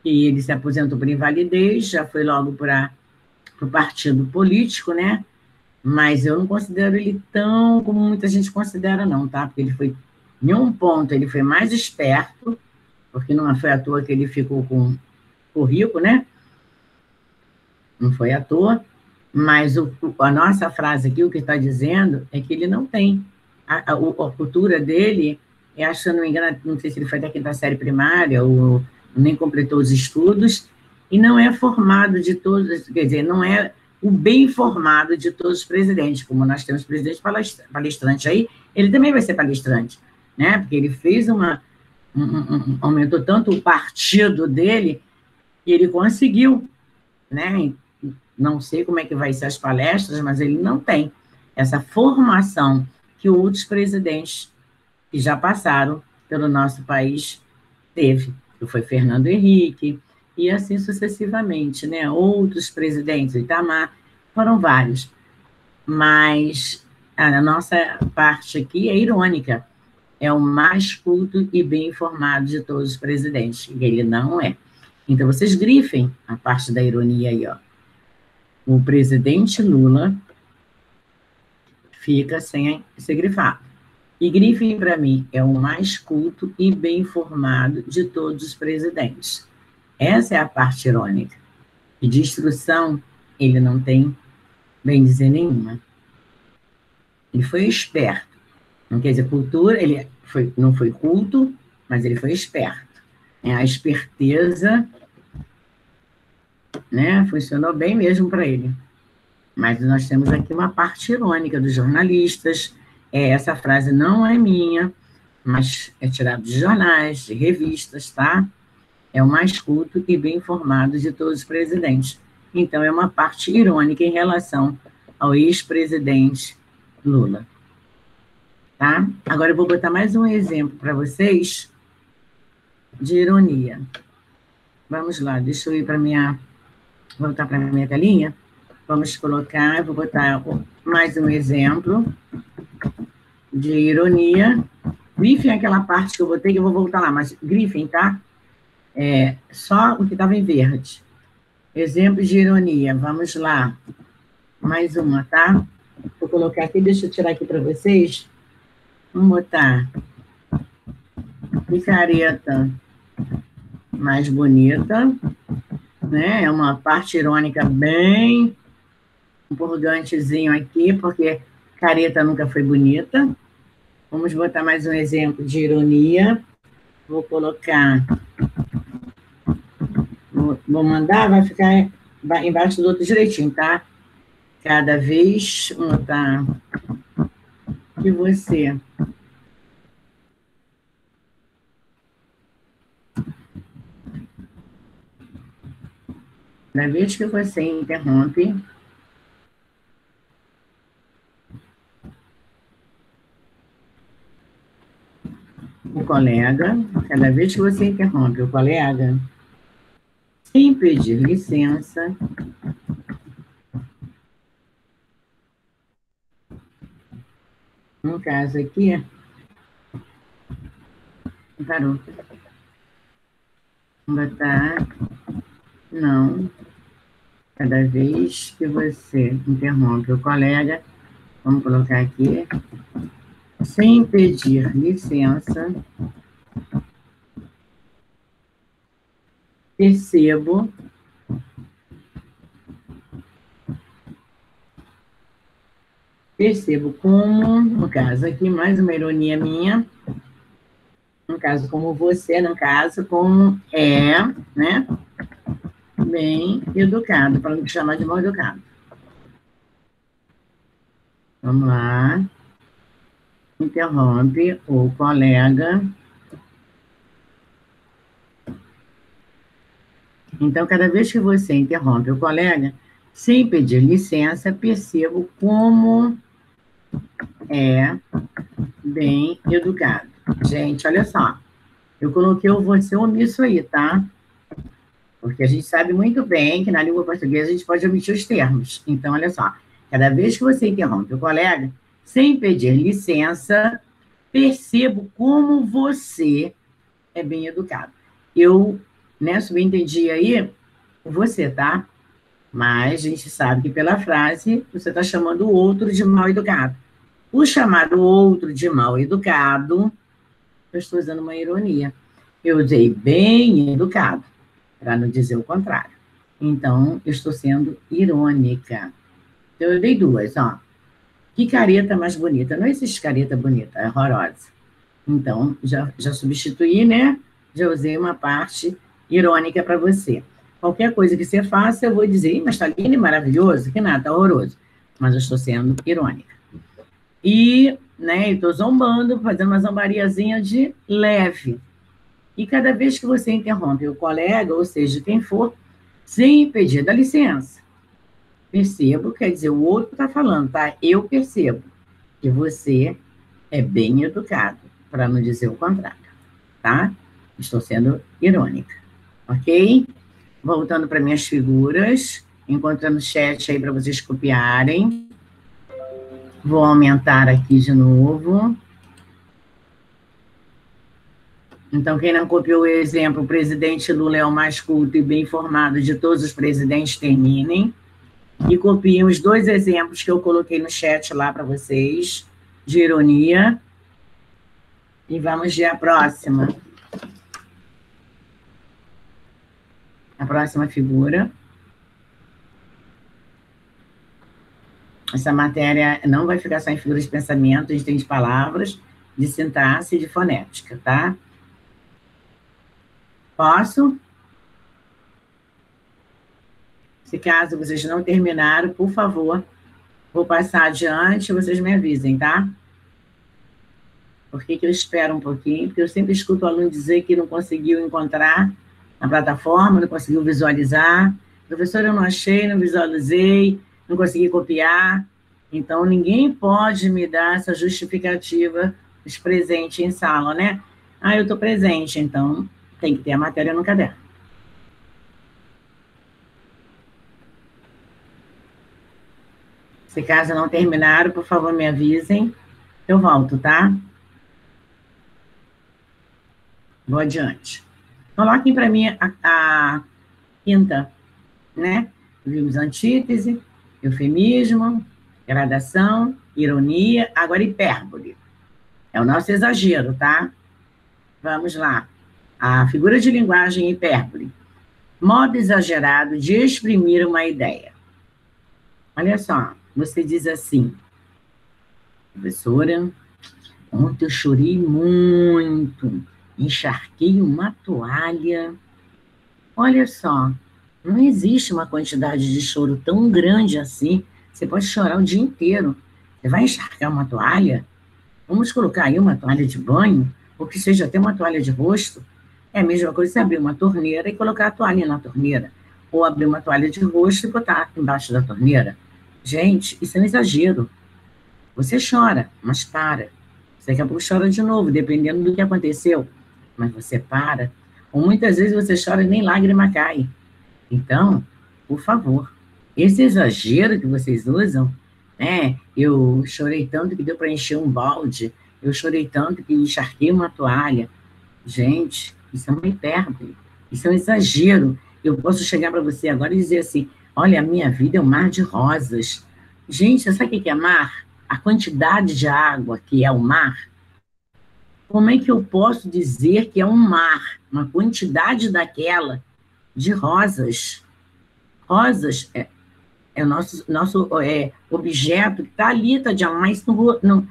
S1: e ele se aposentou por invalidez, já foi logo para o partido político, né? Mas eu não considero ele tão como muita gente considera, não, tá? Porque ele foi, em um ponto, ele foi mais esperto, porque não foi à toa que ele ficou com o rico, né? Não foi à toa, mas a nossa frase aqui, o que está dizendo, é que ele não tem. A cultura dele, acho que eu não me engano, não sei se ele foi da quinta série primária, ou nem completou os estudos, e não é formado de todos, quer dizer, não é o bem formado de todos os presidentes, como nós temos presidente palestrante aí, ele também vai ser palestrante, né? Porque ele fez aumentou tanto o partido dele, que ele conseguiu, né? Não sei como é que vai ser as palestras, mas ele não tem essa formação que outros presidentes que já passaram pelo nosso país teve, que foi Fernando Henrique, e assim sucessivamente, né? Outros presidentes, Itamar, foram vários. Mas a nossa parte aqui é irônica, é o mais culto e bem informado de todos os presidentes, e ele não é. Então, vocês grifem a parte da ironia aí, ó. O presidente Lula fica sem ser grifado. E grifem para mim, é o mais culto e bem informado de todos os presidentes. Essa é a parte irônica. E de instrução, ele não tem, bem dizer, nenhuma. Ele foi esperto. Não quer dizer cultura, ele não foi culto, mas ele foi esperto. A esperteza, né, funcionou bem mesmo para ele. Mas nós temos aqui uma parte irônica dos jornalistas. Essa frase não é minha, mas é tirada de jornais, de revistas, tá? É o mais culto e bem informado de todos os presidentes. Então, é uma parte irônica em relação ao ex-presidente Lula. Tá? Agora, eu vou botar mais um exemplo para vocês de ironia. Vamos lá, deixa eu ir para voltar para a minha telinha. Vamos colocar, vou botar mais um exemplo de ironia. Grifem aquela parte que eu botei, que eu vou voltar lá, mas grifem, tá? Só o que estava em verde. Exemplo de ironia, vamos lá. Mais uma, tá? Vou colocar aqui, deixa eu tirar aqui para vocês. Vamos botar picareta mais bonita, né? É uma parte irônica bem empolgantezinho aqui, porque careta nunca foi bonita. Vamos botar mais um exemplo de ironia. Vou colocar... Vou mandar, vai ficar embaixo do outro direitinho, tá? Cada vez notar que você cada vez que você interrompe o colega, cada vez que você interrompe o colega, sem pedir licença, no caso aqui, parou. Botar, não, cada vez que você interrompe o colega, vamos colocar aqui, sem pedir licença, percebo como, no caso aqui, mais uma ironia minha, no caso, como você, no caso, como é, né, bem educado, para não te chamar de mal educado. Vamos lá. Interrompe o colega. Então, cada vez que você interrompe o colega, sem pedir licença, percebo como é bem educado. Gente, olha só. Eu coloquei o você omisso aí, tá? Porque a gente sabe muito bem que na língua portuguesa a gente pode omitir os termos. Então, olha só. Cada vez que você interrompe o colega, sem pedir licença, percebo como você é bem educado. Eu, né, subentendi aí você, tá? Mas a gente sabe que pela frase você está chamando o outro de mal educado. O chamar o outro de mal educado, eu estou usando uma ironia. Eu usei bem educado, para não dizer o contrário. Então, eu estou sendo irônica. Então, eu dei duas, ó. Que careta mais bonita. Não existe careta bonita, é horrorosa. Então, já substituí, né? Já usei uma parte irônica para você. Qualquer coisa que você faça, eu vou dizer, mas está lindo e maravilhoso, que nada, está horroroso. Mas eu estou sendo irônica. E, né, eu estou zombando, fazendo uma zombariazinha de leve. E cada vez que você interrompe o colega, ou seja, quem for, sem pedir da licença, percebo, quer dizer, o outro está falando, tá? Eu percebo que você é bem educado, para não dizer o contrário, tá? Estou sendo irônica, ok? Voltando para minhas figuras, encontrando o chat aí para vocês copiarem. Vou aumentar aqui de novo. Então, quem não copiou o exemplo, o presidente Lula é o mais culto e bem informado de todos os presidentes, terminem. E copiem os dois exemplos que eu coloquei no chat lá para vocês, de ironia. E vamos ver a próxima. A próxima figura. Essa matéria não vai ficar só em figuras de pensamento, a gente tem de palavras, de sintaxe e de fonética, tá? Posso? Se caso vocês não terminaram, por favor, vou passar adiante, vocês me avisem, tá? Por que eu espero um pouquinho? Porque eu sempre escuto o aluno dizer que não conseguiu encontrar na plataforma, não conseguiu visualizar. Professor, eu não achei, não visualizei, não consegui copiar. Então, ninguém pode me dar essa justificativa de presente em sala, né? Ah, eu estou presente, então tem que ter a matéria no caderno. Se caso não terminaram, por favor, me avisem. Eu volto, tá? Vou adiante. Coloquem para mim a quinta, né? Vimos antítese, eufemismo, gradação, ironia, agora hipérbole. É o nosso exagero, tá? Vamos lá. A figura de linguagem hipérbole. Modo exagerado de exprimir uma ideia. Olha só, você diz assim, professora, ontem eu chorei muito, encharquei uma toalha. Olha só, não existe uma quantidade de choro tão grande assim. Você pode chorar o dia inteiro. Você vai encharcar uma toalha? Vamos colocar aí uma toalha de banho, ou que seja até uma toalha de rosto. É a mesma coisa você abrir uma torneira e colocar a toalha na torneira. Ou abrir uma toalha de rosto e botar embaixo da torneira. Gente, isso é um exagero. Você chora, mas para. Você daqui a pouco chora de novo, dependendo do que aconteceu. Mas você para. Ou muitas vezes você chora e nem lágrima cai. Então, por favor, esse exagero que vocês usam, né? Eu chorei tanto que deu para encher um balde, eu chorei tanto que encharquei uma toalha. Gente, isso é uma hipérbole, isso é um exagero. Eu posso chegar para você agora e dizer assim, olha, a minha vida é um mar de rosas. Gente, sabe o que é mar? A quantidade de água que é o mar. Como é que eu posso dizer que é um mar, uma quantidade daquela, de rosas. Rosas é o nosso objeto que está ali, está demais na,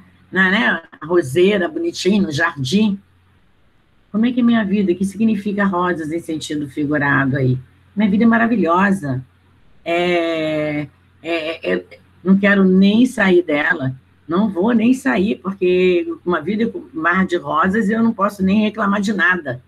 S1: né, roseira, bonitinho, no jardim. Como é que é minha vida? O que significa rosas em sentido figurado aí? Minha vida é maravilhosa. Não quero nem sair dela. Não vou nem sair, porque uma vida com mar de rosas eu não posso nem reclamar de nada.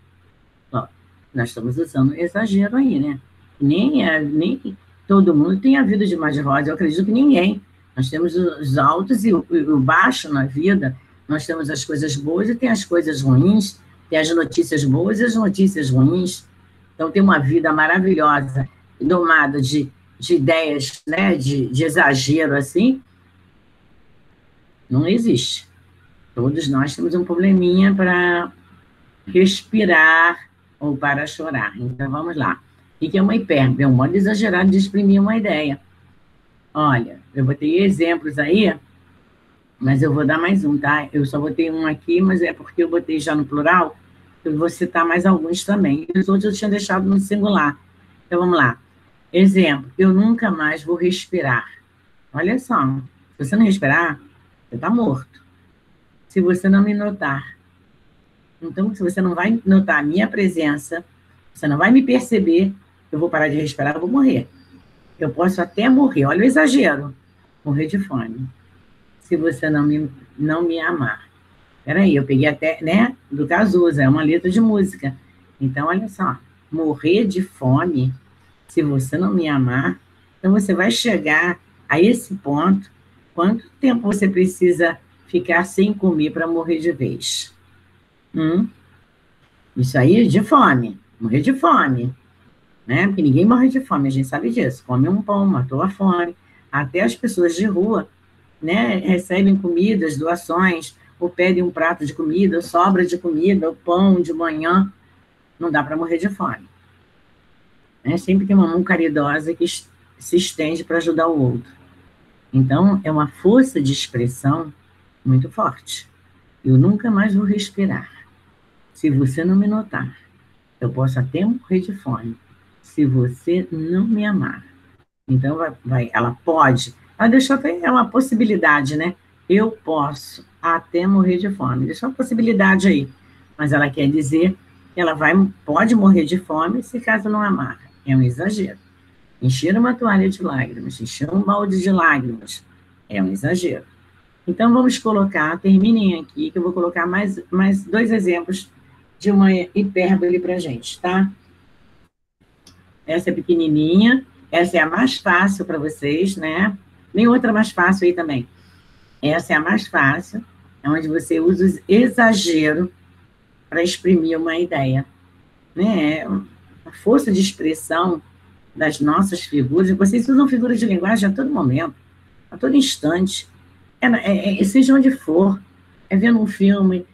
S1: Ó, nós estamos usando exagero aí, né? Nem todo mundo tem a vida de mar de rosas. Eu acredito que ninguém. Nós temos os altos e o baixo na vida. Nós temos as coisas boas e tem as coisas ruins. Tem as notícias boas e as notícias ruins. Então, tem uma vida maravilhosa, domada de ideias, né, de exagero, assim, não existe. Todos nós temos um probleminha para respirar ou para chorar. Então, vamos lá. O que é uma hipérbole? É um modo exagerado de exprimir uma ideia. Olha, eu botei exemplos aí, mas eu vou dar mais um, tá? Eu só botei um aqui, mas é porque eu botei já no plural, eu vou citar mais alguns também. Os outros eu tinha deixado no singular. Então, vamos lá. Exemplo, eu nunca mais vou respirar. Olha só, se você não respirar, você está morto. Se você não me notar. Então, se você não vai notar a minha presença, você não vai me perceber, eu vou parar de respirar, eu vou morrer. Eu posso até morrer, olha o exagero, morrer de fome. Se você não me amar. Peraí, eu peguei até, né, do Cazuza, é uma letra de música. Então, olha só, morrer de fome, se você não me amar, então você vai chegar a esse ponto. Quanto tempo você precisa ficar sem comer para morrer de vez? Isso aí de fome, morrer de fome, né? Porque ninguém morre de fome, a gente sabe disso. Come um pão, matou a fome. Até as pessoas de rua, né, recebem comidas, doações, ou pedem um prato de comida, sobra de comida, o pão de manhã, não dá para morrer de fome. Sempre tem uma mão caridosa que se estende para ajudar o outro. Então, é uma força de expressão muito forte. Eu nunca mais vou respirar. Se você não me notar, eu posso até morrer de fome. Se você não me amar. Então, ela pode. Ela deixou até uma possibilidade, né? Eu posso até morrer de fome. Deixou uma possibilidade aí. Mas ela quer dizer que ela pode morrer de fome se caso não amar. É um exagero. Encher uma toalha de lágrimas, encher um balde de lágrimas, é um exagero. Então, vamos colocar, terminem aqui, que eu vou colocar mais 2 exemplos de uma hipérbole para a gente, tá? Essa é pequenininha, essa é a mais fácil para vocês, né? Nem outra mais fácil aí também. Essa é a mais fácil, é onde você usa o exagero para exprimir uma ideia, né? A força de expressão das nossas figuras, vocês usam figuras de linguagem a todo momento, a todo instante, seja onde for, vendo um filme,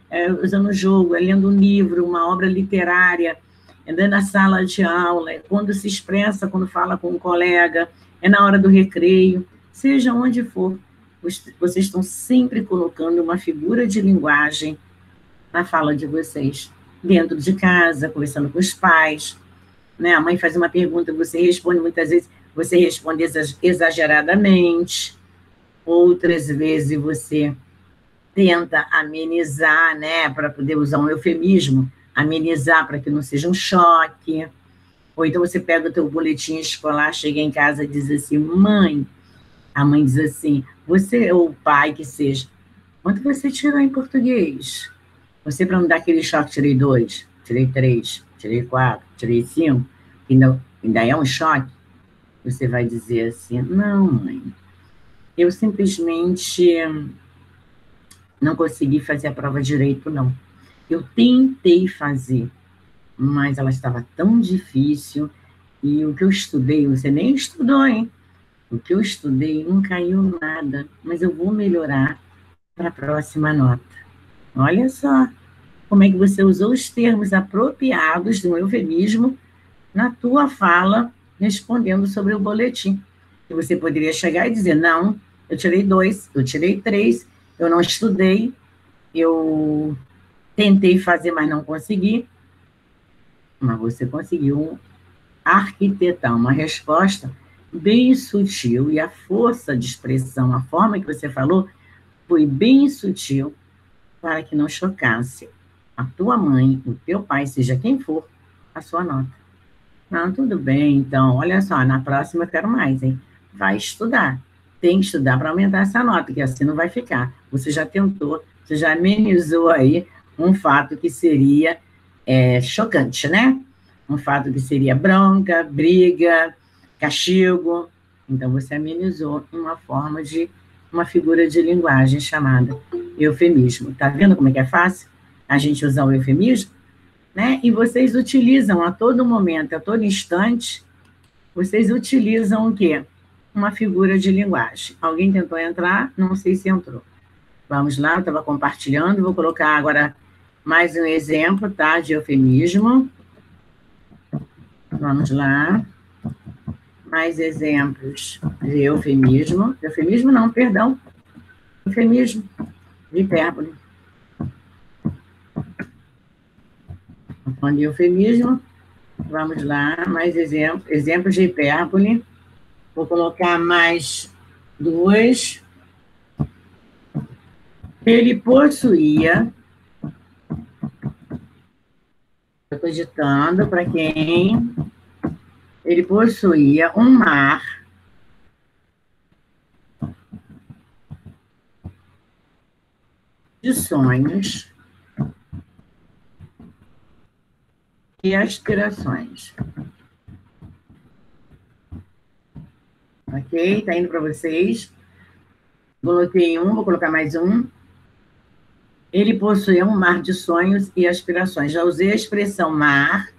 S1: usando um jogo, lendo um livro, uma obra literária, dentro da sala de aula, quando se expressa, quando fala com um colega, na hora do recreio, seja onde for, vocês estão sempre colocando uma figura de linguagem na fala de vocês, dentro de casa, conversando com os pais, né? A mãe faz uma pergunta, você responde, muitas vezes você responde exageradamente, outras vezes você tenta amenizar, né, para poder usar um eufemismo, amenizar para que não seja um choque, ou então você pega o teu boletim escolar, chega em casa e diz assim, mãe, a mãe diz assim, você, ou o pai que seja, quanto você tirou em português? Você, para não dar aquele choque, tirei 2, tirei 3, tirei 4, tirei 5, ainda é um choque, você vai dizer assim, não, mãe, eu simplesmente não consegui fazer a prova direito, não. Eu tentei fazer, mas ela estava tão difícil, e o que eu estudei, você nem estudou, hein? O que eu estudei não caiu nada, mas eu vou melhorar para a próxima nota. Olha só como é que você usou os termos apropriados do eufemismo na tua fala, respondendo sobre o boletim. E você poderia chegar e dizer, não, eu tirei 2, eu tirei 3, eu não estudei, eu tentei fazer, mas não consegui. Mas você conseguiu arquitetar uma resposta bem sutil, e a força de expressão, a forma que você falou, foi bem sutil, para que não chocasse a tua mãe, o teu pai, seja quem for, a sua nota. Não, tudo bem, então, olha só, na próxima eu quero mais, hein? Vai estudar. Tem que estudar para aumentar essa nota, que assim não vai ficar. Você já tentou, você já amenizou aí um fato que seria chocante, né? Um fato que seria bronca, briga, castigo. Então, você amenizou uma forma de uma figura de linguagem chamada eufemismo. Tá vendo como é que é fácil a gente usar o eufemismo? Né? E vocês utilizam a todo momento, a todo instante, vocês utilizam o quê? Uma figura de linguagem. Alguém tentou entrar? Não sei se entrou. Vamos lá, eu estava compartilhando, vou colocar agora mais um exemplo, tá? De eufemismo. Vamos lá. Mais exemplos de eufemismo. Eufemismo não, perdão. Eufemismo de hipérbole. Falando de eufemismo, vamos lá, mais exemplos de hipérbole. Vou colocar mais 2. Ele possuía, eu estou ditando para quem, ele possuía um mar de sonhos e aspirações. Ok? Está indo para vocês. Coloquei um, vou colocar mais um. Ele possuía um mar de sonhos e aspirações. Já usei a expressão mar,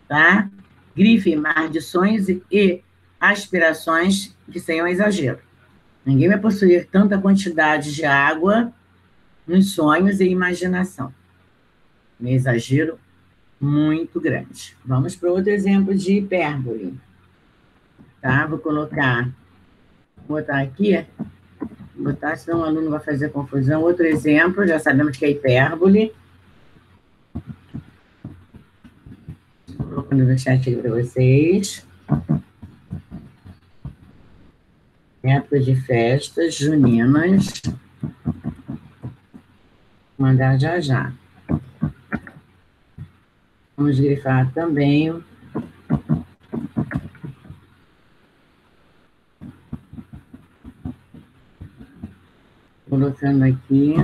S1: tá? Grife mar de sonhos e aspirações, que sem um exagero. Ninguém vai possuir tanta quantidade de água nos sonhos e imaginação. Um exagero muito grande. Vamos para outro exemplo de hipérbole. Tá? Vou botar aqui, senão o aluno vai fazer confusão. Outro exemplo, já sabemos que é hipérbole. Estou colocando no chat aqui para vocês. Época de festas juninas. Vou mandar já já. Vamos grifar também colocando aqui.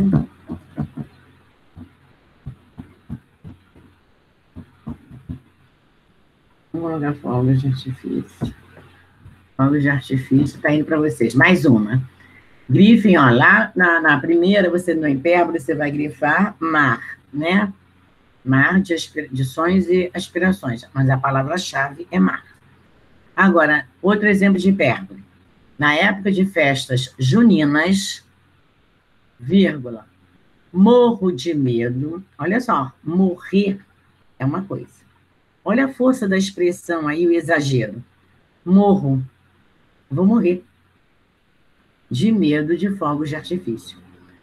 S1: Vamos colocar fogos de artifício. Fogos de artifício, está indo para vocês. Mais uma. Grifem, ó, lá na primeira, você no hipérbole, você vai grifar mar, né? Mar de sonhos e aspirações, mas a palavra-chave é mar. Agora, outro exemplo de hipérbole. Na época de festas juninas, vírgula, morro de medo. Olha só, morrer é uma coisa. Olha a força da expressão aí, o exagero. Morro, vou morrer. De medo de fogos de artifício.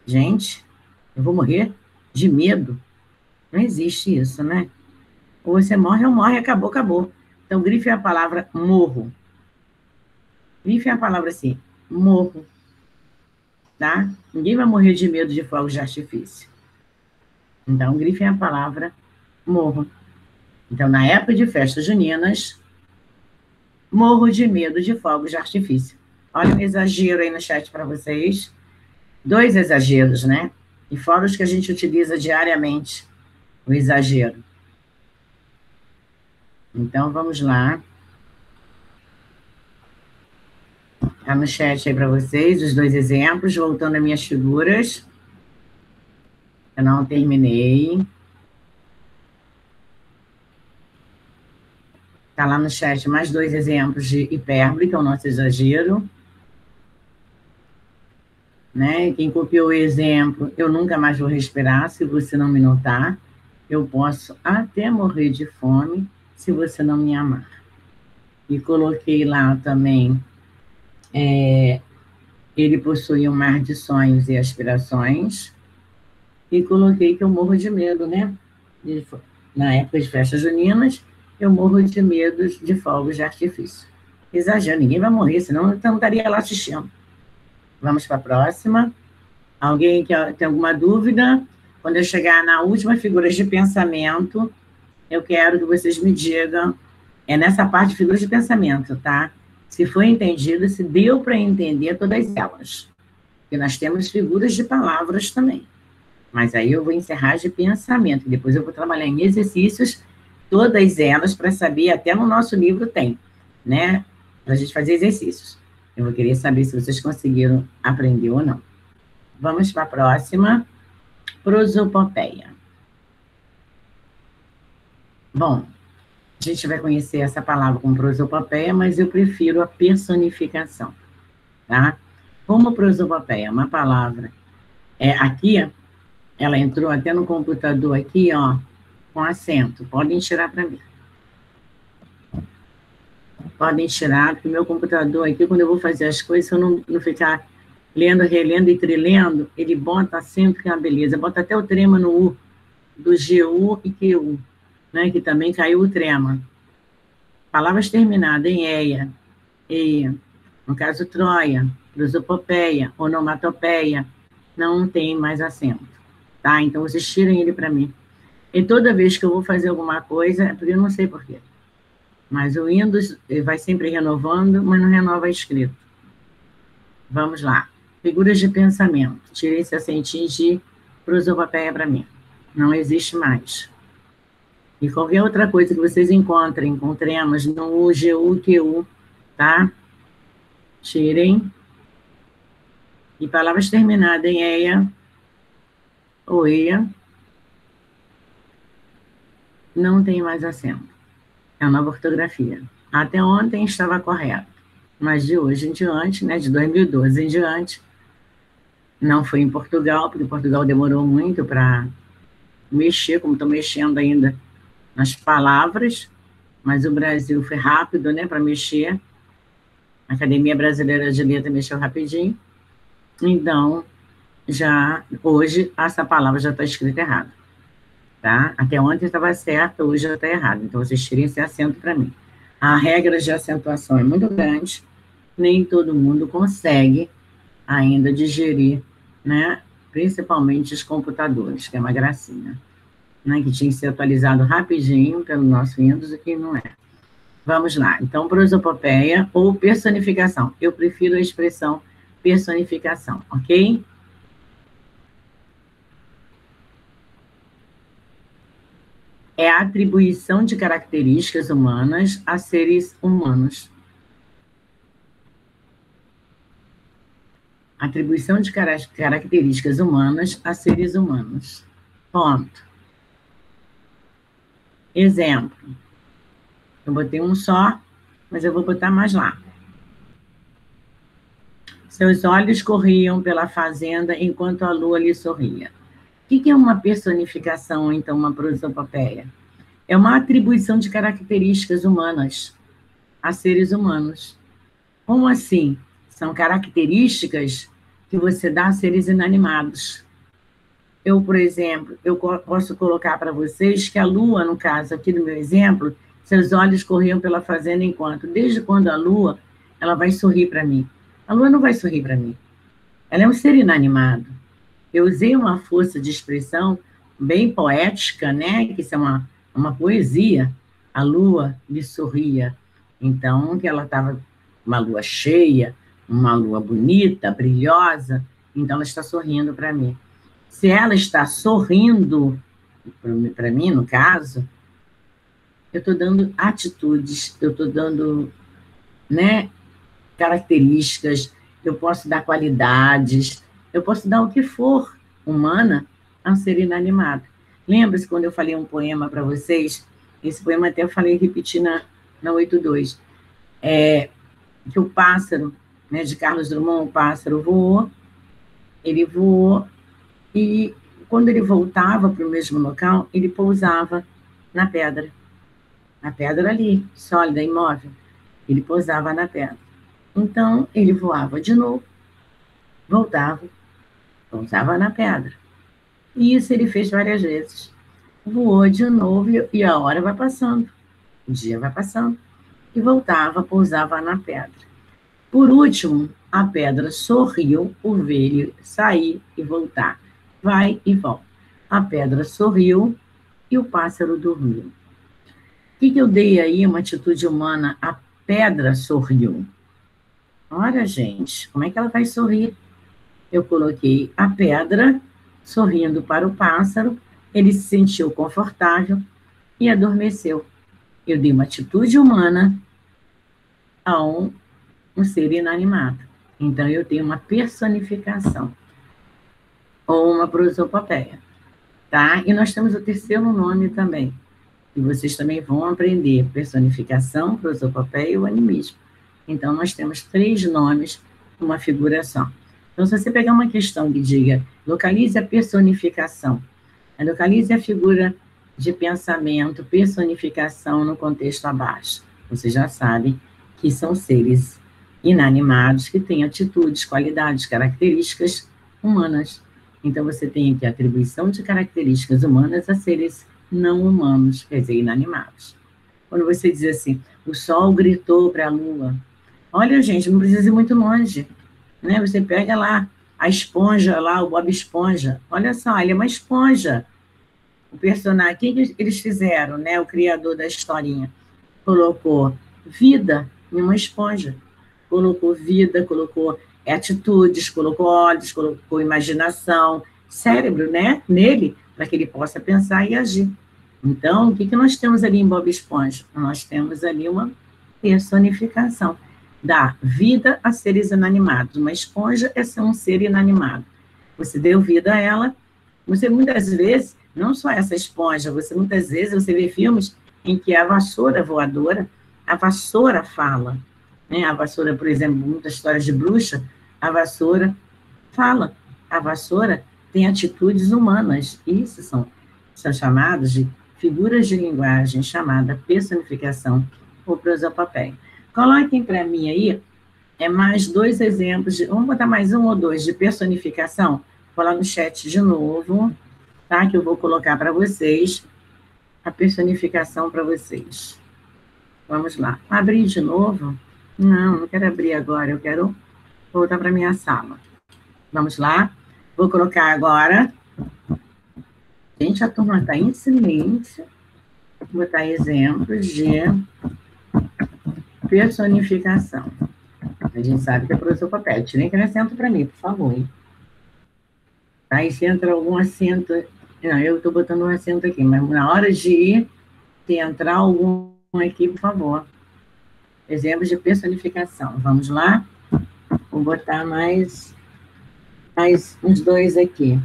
S1: Gente, eu vou morrer de medo? Não existe isso, né? Ou você morre ou morre, acabou, acabou. Então, grife a palavra morro. Grife a palavra assim, morro. Tá? Ninguém vai morrer de medo de fogos de artifício. Então, grife a palavra morro. Então, na época de festas juninas, morro de medo de fogos de artifício. Olha um exagero aí no chat para vocês. 2 exageros, né? E fora os que a gente utiliza diariamente. O exagero. Então, vamos lá. Está no chat aí para vocês, os 2 exemplos, voltando às minhas figuras. Eu não terminei. Está lá no chat mais 2 exemplos de hipérbole, que é o nosso exagero. Né? Quem copiou o exemplo, eu nunca mais vou respirar, se você não me notar. Eu posso até morrer de fome, se você não me amar. E coloquei lá também, ele possui um mar de sonhos e aspirações. E coloquei que eu morro de medo, né? Na época de festas juninas, eu morro de medo de fogos de artifício. Exagero, ninguém vai morrer, senão eu não estaria lá assistindo. Vamos para a próxima. Alguém que tem alguma dúvida? Quando eu chegar na última figura de pensamento, eu quero que vocês me digam, é nessa parte de figuras de pensamento, tá? Se foi entendido, se deu para entender todas elas. Porque nós temos figuras de palavras também. Mas aí eu vou encerrar de pensamento, depois eu vou trabalhar em exercícios, todas elas, para saber, até no nosso livro tem, né? Para a gente fazer exercícios. Eu vou querer saber se vocês conseguiram aprender ou não. Vamos para a próxima. Prosopopeia. Bom, a gente vai conhecer essa palavra como prosopopeia, mas eu prefiro a personificação, tá? Como prosopopeia é uma palavra, aqui, ela entrou até no computador aqui, ó, com acento. Podem tirar para mim. Podem tirar, porque o meu computador aqui, quando eu vou fazer as coisas, se eu não ficar lendo, relendo e trilendo, ele bota acento, que é uma beleza. Bota até o trema no U, do GU e QU, né, que também caiu o trema. Palavras terminadas em eia, eia, no caso Troia, prosopopeia, onomatopeia, não tem mais acento, tá? Então, vocês tirem ele para mim. E toda vez que eu vou fazer alguma coisa, porque eu não sei porquê, mas o Windows vai sempre renovando, mas não renova escrito. Vamos lá. Figuras de pensamento. Tirei esse acentinho de prosopopeia para mim. Não existe mais. E qualquer outra coisa que vocês encontrem com tremas no U, GU, QU, tá? Tirem. E palavras terminadas em eia ou eia, não tem mais acento. É a nova ortografia. Até ontem estava correto, mas de hoje em diante, né, de 2012 em diante, não foi em Portugal, porque Portugal demorou muito para mexer, como estou mexendo ainda nas palavras, mas o Brasil foi rápido, né, para mexer. A Academia Brasileira de Letras mexeu rapidinho. Então, já hoje, essa palavra já está escrita errada. Tá? Até ontem estava certa, hoje já está errado. Então, vocês tirem esse acento para mim. A regra de acentuação é muito grande, nem todo mundo consegue ainda digerir, né? Principalmente os computadores, que é uma gracinha, né? Que tinha que ser atualizado rapidinho pelo nosso Windows, o que não é. Vamos lá. Então, prosopopeia ou personificação. Eu prefiro a expressão personificação, ok? É a atribuição de características humanas a seres humanos. Atribuição de características humanas a seres humanos. Ponto. Exemplo. Eu botei um só, mas eu vou botar mais lá. Seus olhos corriam pela fazenda enquanto a lua lhe sorria. O que é uma personificação, então, uma prosopopeia? É uma atribuição de características humanas a seres humanos. Como assim? São características que você dá a seres inanimados. Eu, por exemplo, eu posso colocar para vocês que a lua, no caso aqui do meu exemplo, seus olhos corriam pela fazenda enquanto, desde quando a lua, ela vai sorrir para mim. A lua não vai sorrir para mim. Ela é um ser inanimado. Eu usei uma força de expressão bem poética, né? Que isso é uma poesia. A lua lhe sorria. Então, que ela estava uma lua cheia, uma lua bonita, brilhosa, então ela está sorrindo para mim. Se ela está sorrindo para mim, no caso, eu estou dando atitudes, eu estou dando, né, características, eu posso dar qualidades, eu posso dar o que for humana a um ser inanimado. Lembra-se quando eu falei um poema para vocês? Esse poema até eu falei, repeti na 82. Que o pássaro, né, de Carlos Drummond, o pássaro voou, ele voou, e quando ele voltava para o mesmo local, ele pousava na pedra ali, sólida, imóvel. Ele pousava na pedra. Então, ele voava de novo, voltava, pousava na pedra. E isso ele fez várias vezes. Voou de novo e a hora vai passando. O dia vai passando e voltava, pousava na pedra. Por último, a pedra sorriu por ver ele sair e voltar. Vai e volta. A pedra sorriu e o pássaro dormiu. O que eu dei aí, uma atitude humana? A pedra sorriu. Olha, gente, como é que ela vai sorrir? Eu coloquei a pedra sorrindo para o pássaro, ele se sentiu confortável e adormeceu. Eu dei uma atitude humana a um ser inanimado. Então, eu tenho uma personificação, ou uma prosopopeia, tá? E nós temos o terceiro nome também, e vocês também vão aprender personificação, prosopopeia e o animismo. Então, nós temos 3 nomes numa figura só. Então, se você pegar uma questão que diga, localize a personificação, localize a figura de pensamento, personificação no contexto abaixo. Você já sabe que são seres inanimados que têm atitudes, qualidades, características humanas. Então, você tem aqui a atribuição de características humanas a seres não humanos, quer dizer, inanimados. Quando você diz assim, o sol gritou para a lua, olha, gente, não precisa ir muito longe, né? Você pega lá a esponja, lá, o Bob Esponja, olha só, ele é uma esponja. O personagem, o que eles fizeram, né? O criador da historinha colocou vida em uma esponja, colocou vida, colocou atitudes, colocou olhos, colocou imaginação, cérebro, né? Nele, para que ele possa pensar e agir. Então, o que nós temos ali em Bob Esponja? Nós temos ali uma personificação da vida a seres inanimados. Uma esponja é ser um ser inanimado. Você deu vida a ela, você muitas vezes, não só essa esponja, muitas vezes você vê filmes em que a vassoura voadora, a vassoura fala, né? A vassoura, por exemplo, muitas histórias de bruxa, a vassoura fala, a vassoura tem atitudes humanas, isso são chamados de figuras de linguagem, chamada personificação ou prosopopeia. Coloquem para mim aí, mais 2 exemplos, vamos botar mais 1 ou 2 de personificação, vou lá no chat de novo, tá? Que eu vou colocar para vocês, a personificação para vocês. Vamos lá. Abrir de novo? Não quero abrir agora, eu quero voltar para minha sala. Vamos lá? Vou colocar agora. Gente, a turma está em silêncio. Vou botar exemplos de personificação. A gente sabe que é prosopopeia. Tirem acrescento para mim, por favor. Hein? Tá? E se entra algum acento... Não, eu estou botando um acento aqui, mas na hora de ir, se entrar algum aqui, por favor. Exemplos de personificação. Vamos lá? Vou botar mais uns 2 aqui.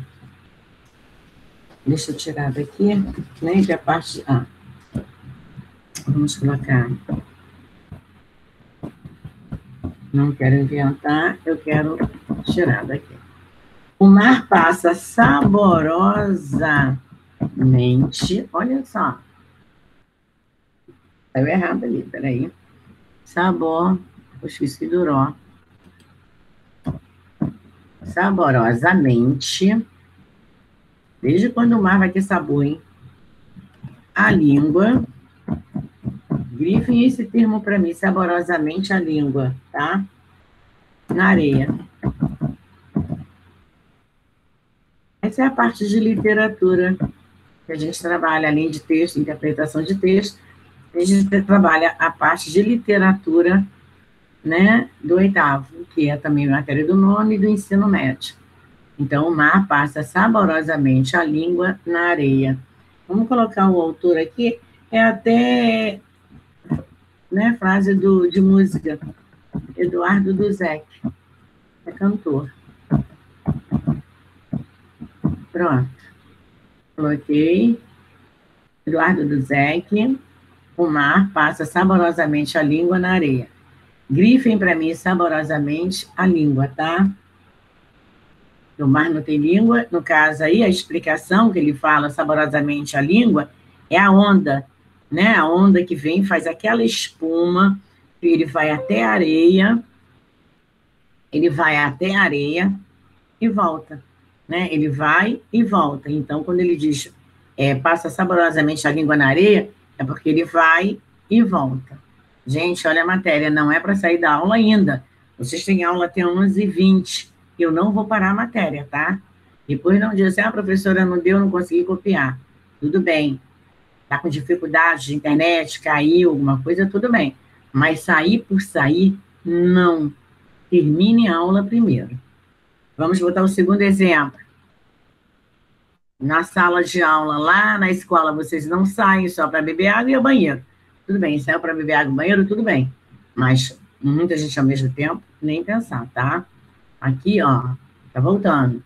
S1: Deixa eu tirar daqui, né? Que a parte... vamos colocar... Não quero inventar, eu quero tirar daqui. O mar passa saborosamente... Olha só. Saiu errado ali, peraí. Sabor... Eu esqueci do ró. Saborosamente... Desde quando o mar vai ter sabor, hein? A língua. Grifem esse termo para mim, saborosamente a língua, tá? Na areia. Essa é a parte de literatura que a gente trabalha, além de texto, interpretação de texto, a gente trabalha a parte de literatura, né, do 8º, que é também matéria do nome e do ensino médio. Então, o mar passa saborosamente a língua na areia. Vamos colocar o autor aqui, é até, né, frase de música, Eduardo Duzec, é cantor. Pronto. Coloquei, Eduardo Duzec, o mar passa saborosamente a língua na areia. Grifem para mim saborosamente a língua, tá? O mar não tem língua, no caso aí, a explicação que ele fala saborosamente a língua é a onda, né? A onda que vem, faz aquela espuma, ele vai até a areia, e volta, né? Ele vai e volta. Então, quando ele diz passa saborosamente a língua na areia, é porque ele vai e volta. Gente, olha a matéria, não é para sair da aula ainda. Vocês têm aula até 11h20. Eu não vou parar a matéria, tá? Depois não diz assim, professora, não deu, não consegui copiar. Tudo bem. Tá com dificuldade de internet, caiu, alguma coisa, tudo bem. Mas sair por sair, não. Termine a aula primeiro. Vamos botar o segundo exemplo. Na sala de aula, lá na escola, vocês não saem só para beber água e ao banheiro. Tudo bem, saiu para beber água e banheiro, tudo bem. Mas muita gente ao mesmo tempo, nem pensar, tá? Aqui, ó, tá voltando.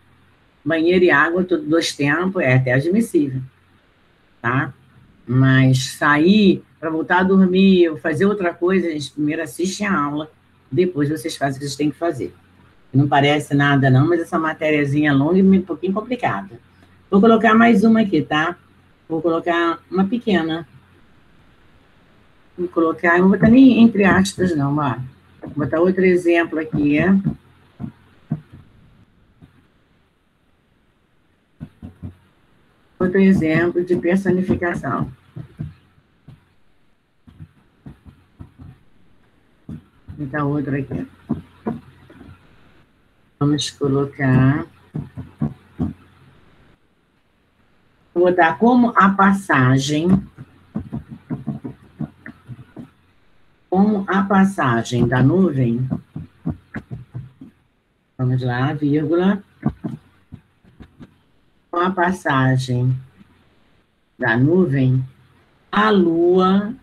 S1: Banheiro e água, tudo 2 tempos, é até admissível, tá? Mas sair para voltar a dormir ou fazer outra coisa, a gente primeiro assiste a aula, depois vocês fazem o que vocês têm que fazer. Não parece nada não, mas essa matériazinha é longa e um pouquinho complicada. Vou colocar mais uma aqui, tá? Vou colocar uma pequena. Vou colocar, não vou botar nem entre aspas não, ó. Vou botar outro exemplo aqui, Outro exemplo de personificação. Vou botar outro aqui. Vamos colocar... Vou botar como a passagem da nuvem, vamos lá, vírgula, com a passagem da nuvem, a lua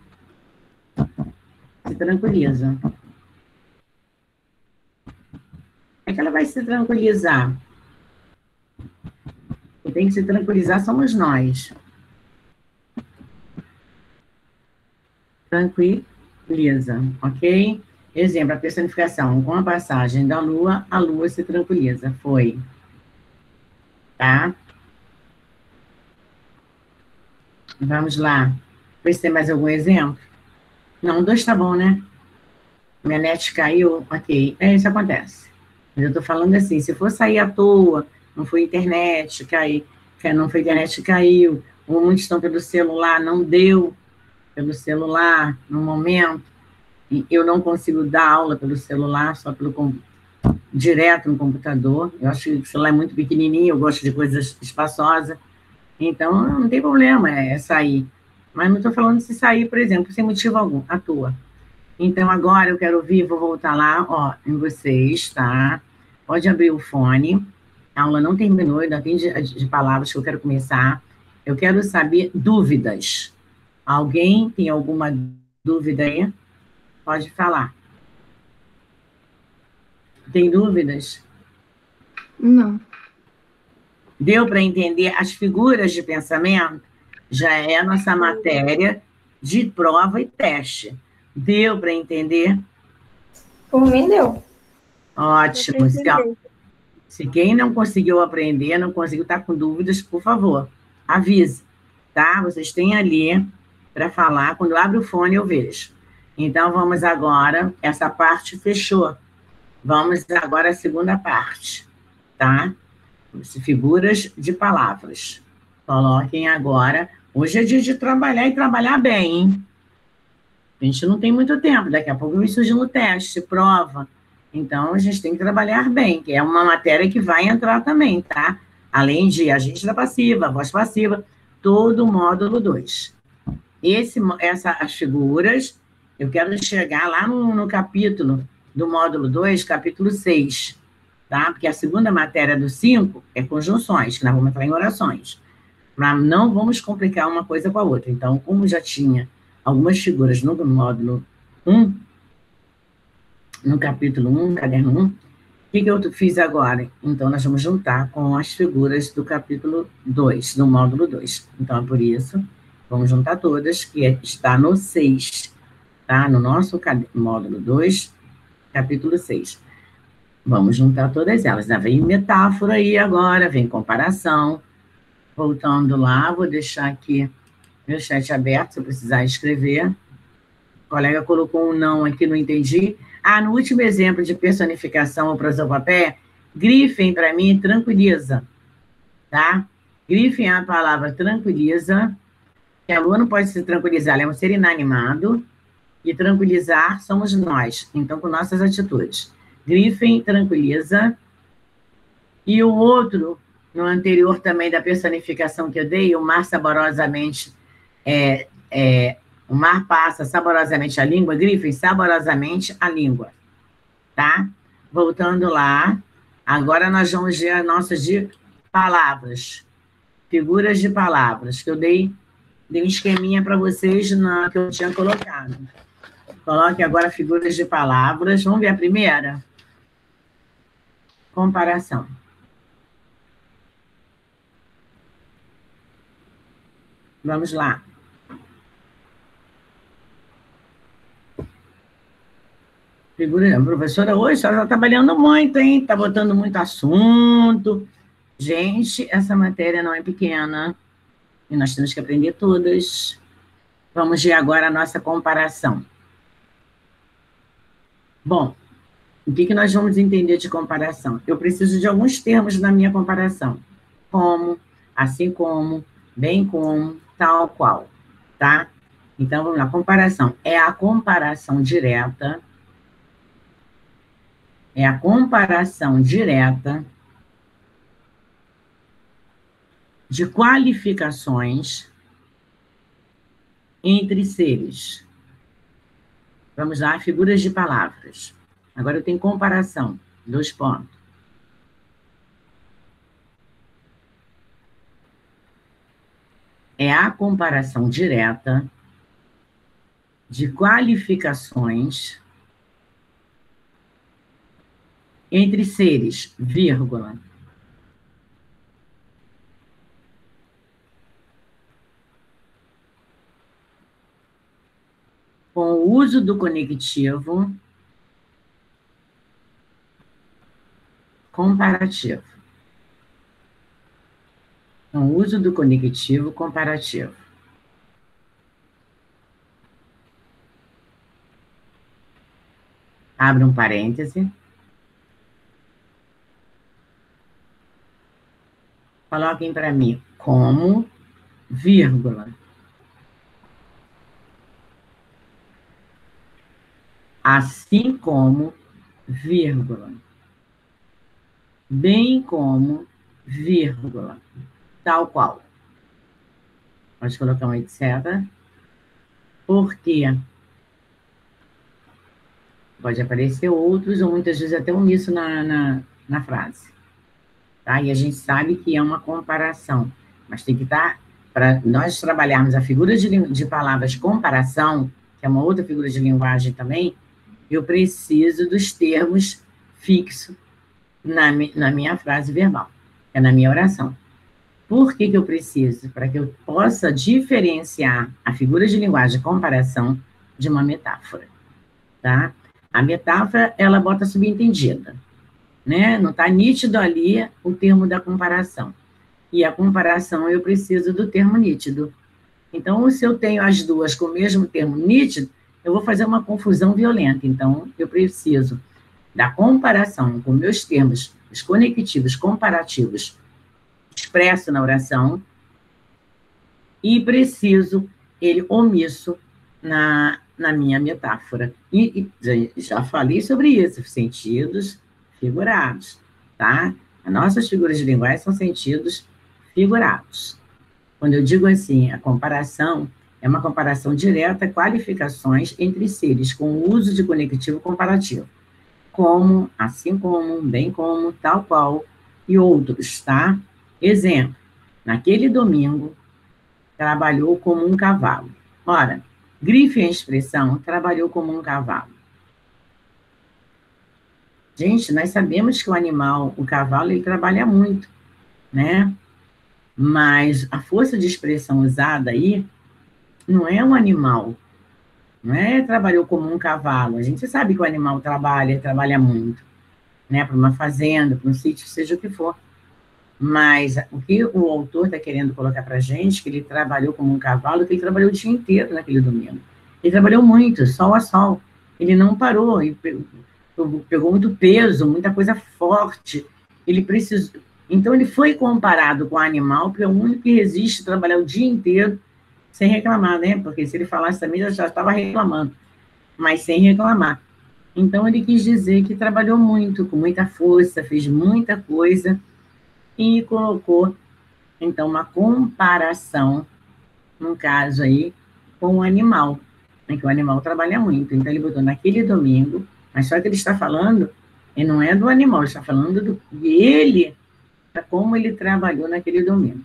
S1: se tranquiliza. É que ela vai se tranquilizar. Quem tem que se tranquilizar somos nós. Tranquiliza, ok? Exemplo, a personificação. Com a passagem da lua, a lua se tranquiliza. Foi. Tá? Vamos lá. Ver se tem mais algum exemplo. Não, 2 tá bom, né? Minha net caiu, ok. Isso acontece. Mas eu tô falando assim, se for sair à toa, não foi internet, não foi internet, caiu, ou muitos estão pelo celular, não deu pelo celular no momento, e eu não consigo dar aula pelo celular, só direto no computador. Eu acho que o celular é muito pequenininho, eu gosto de coisas espaçosas, então não tem problema, sair. Mas não estou falando de se sair, por exemplo, sem motivo algum, à toa. Então, agora eu quero ouvir, vou voltar lá, ó, em vocês, tá? Pode abrir o fone. A aula não terminou, ainda tem de palavras que eu quero começar. Eu quero saber dúvidas. Alguém tem alguma dúvida aí? Pode falar. Tem dúvidas?
S2: Não.
S1: Deu para entender as figuras de pensamento? Já é a nossa matéria de prova e teste. Deu para entender?
S4: Por mim, deu.
S1: Ótimo. Se quem não conseguiu aprender, não conseguiu estar com dúvidas, por favor, avise, tá? Vocês têm ali para falar. Quando abre o fone, eu vejo. Então, vamos agora, essa parte fechou. Vamos agora à segunda parte, tá? Figuras de palavras. Coloquem agora. Hoje é dia de trabalhar e trabalhar bem, hein? A gente não tem muito tempo. Daqui a pouco vai surgir no teste, prova. Então, a gente tem que trabalhar bem, que é uma matéria que vai entrar também, tá? Além de agente da passiva, voz passiva, todo o módulo 2. As figuras, eu quero chegar lá no capítulo do módulo 2, capítulo 6, tá? Porque a segunda matéria do 5 é conjunções, que nós vamos entrar em orações. Mas não vamos complicar uma coisa com a outra. Então, como já tinha algumas figuras no módulo 1, no capítulo 1, caderno 1, o que eu fiz agora? Então, nós vamos juntar com as figuras do capítulo 2, do módulo 2. Então, é por isso, vamos juntar todas, que está no 6, tá? No nosso módulo 2, capítulo 6. Vamos juntar todas elas. Vem metáfora aí agora, vem comparação. Voltando lá, vou deixar aqui meu chat aberto, se eu precisar escrever. O colega colocou um não aqui, não entendi. No último exemplo de personificação ou prosopopéia, grifem para mim tranquiliza, tá? Grifem a palavra tranquiliza que a lua não pode se tranquilizar, ela é um ser inanimado, e tranquilizar somos nós, então, com nossas atitudes. Griffin tranquiliza, e o outro, no anterior também da personificação que eu dei, o mar saborosamente, o mar passa saborosamente a língua, Griffin, saborosamente a língua, tá? Voltando lá, agora nós vamos ver as nossas de palavras, figuras de palavras, que eu dei um esqueminha para vocês que eu tinha colocado. Coloque agora figuras de palavras. Vamos ver a primeira? Comparação. Vamos lá. A professora hoje está trabalhando muito, hein? Está botando muito assunto. Gente, essa matéria não é pequena. E nós temos que aprender todas. Vamos ver agora a nossa comparação. Bom, o que nós vamos entender de comparação? Eu preciso de alguns termos na minha comparação. Como, assim como, bem como, tal qual, tá? Então, vamos lá. Comparação. É a comparação direta. É a comparação direta de qualificações entre seres. Vamos lá, figuras de palavras. Agora eu tenho comparação, 2 pontos. É a comparação direta de qualificações entre seres, vírgula. Com o uso do conectivo comparativo. Com o uso do conectivo comparativo. Abre um parêntese. Coloquem para mim como, vírgula. Assim como, vírgula. Bem como, vírgula. Tal qual. Pode colocar um etc. Por quê? Pode aparecer outros, ou muitas vezes até um isso na frase. Tá? E a gente sabe que é uma comparação. Mas tem que estar, para nós trabalharmos a figura de palavras comparação, que é uma outra figura de linguagem também, eu preciso dos termos fixos na minha frase verbal, é na minha oração. Por que eu preciso? Para que eu possa diferenciar a figura de linguagem comparação de uma metáfora, tá? A metáfora, ela bota subentendida, né? Não está nítido ali o termo da comparação. E a comparação, eu preciso do termo nítido. Então, se eu tenho as duas com o mesmo termo nítido, eu vou fazer uma confusão violenta. Então, eu preciso da comparação com meus termos, os conectivos comparativos, expresso na oração, e preciso ele omisso na minha metáfora. E já falei sobre isso, sentidos figurados, tá? As nossas figuras de linguagem são sentidos figurados. Quando eu digo assim, a comparação é uma comparação direta, qualificações entre seres com o uso de conectivo comparativo, como, assim como, bem como, tal qual, e outros, tá? Exemplo, naquele domingo, trabalhou como um cavalo. Ora, grife a expressão, trabalhou como um cavalo. Gente, nós sabemos que o animal, o cavalo, ele trabalha muito, né? Mas a força de expressão usada aí não é um animal, não é trabalhou como um cavalo. A gente sabe que o animal trabalha muito, né? Para uma fazenda, para um sítio, seja o que for. Mas o que o autor está querendo colocar para a gente, que ele trabalhou como um cavalo, que ele trabalhou o dia inteiro naquele domingo. Ele trabalhou muito, sol a sol. Ele não parou, ele pegou muito peso, muita coisa forte. Ele precisou. Então, ele foi comparado com o animal, porque é o único que resiste a trabalhar o dia inteiro sem reclamar, né? Porque se ele falasse também, eu já estava reclamando, mas sem reclamar. Então, ele quis dizer que trabalhou muito, com muita força, fez muita coisa, e colocou, então, uma comparação, no caso aí, com o animal, né, que o animal trabalha muito. Então, ele botou naquele domingo, mas só que ele está falando, e não é do animal, ele está falando dele, como ele trabalhou naquele domingo.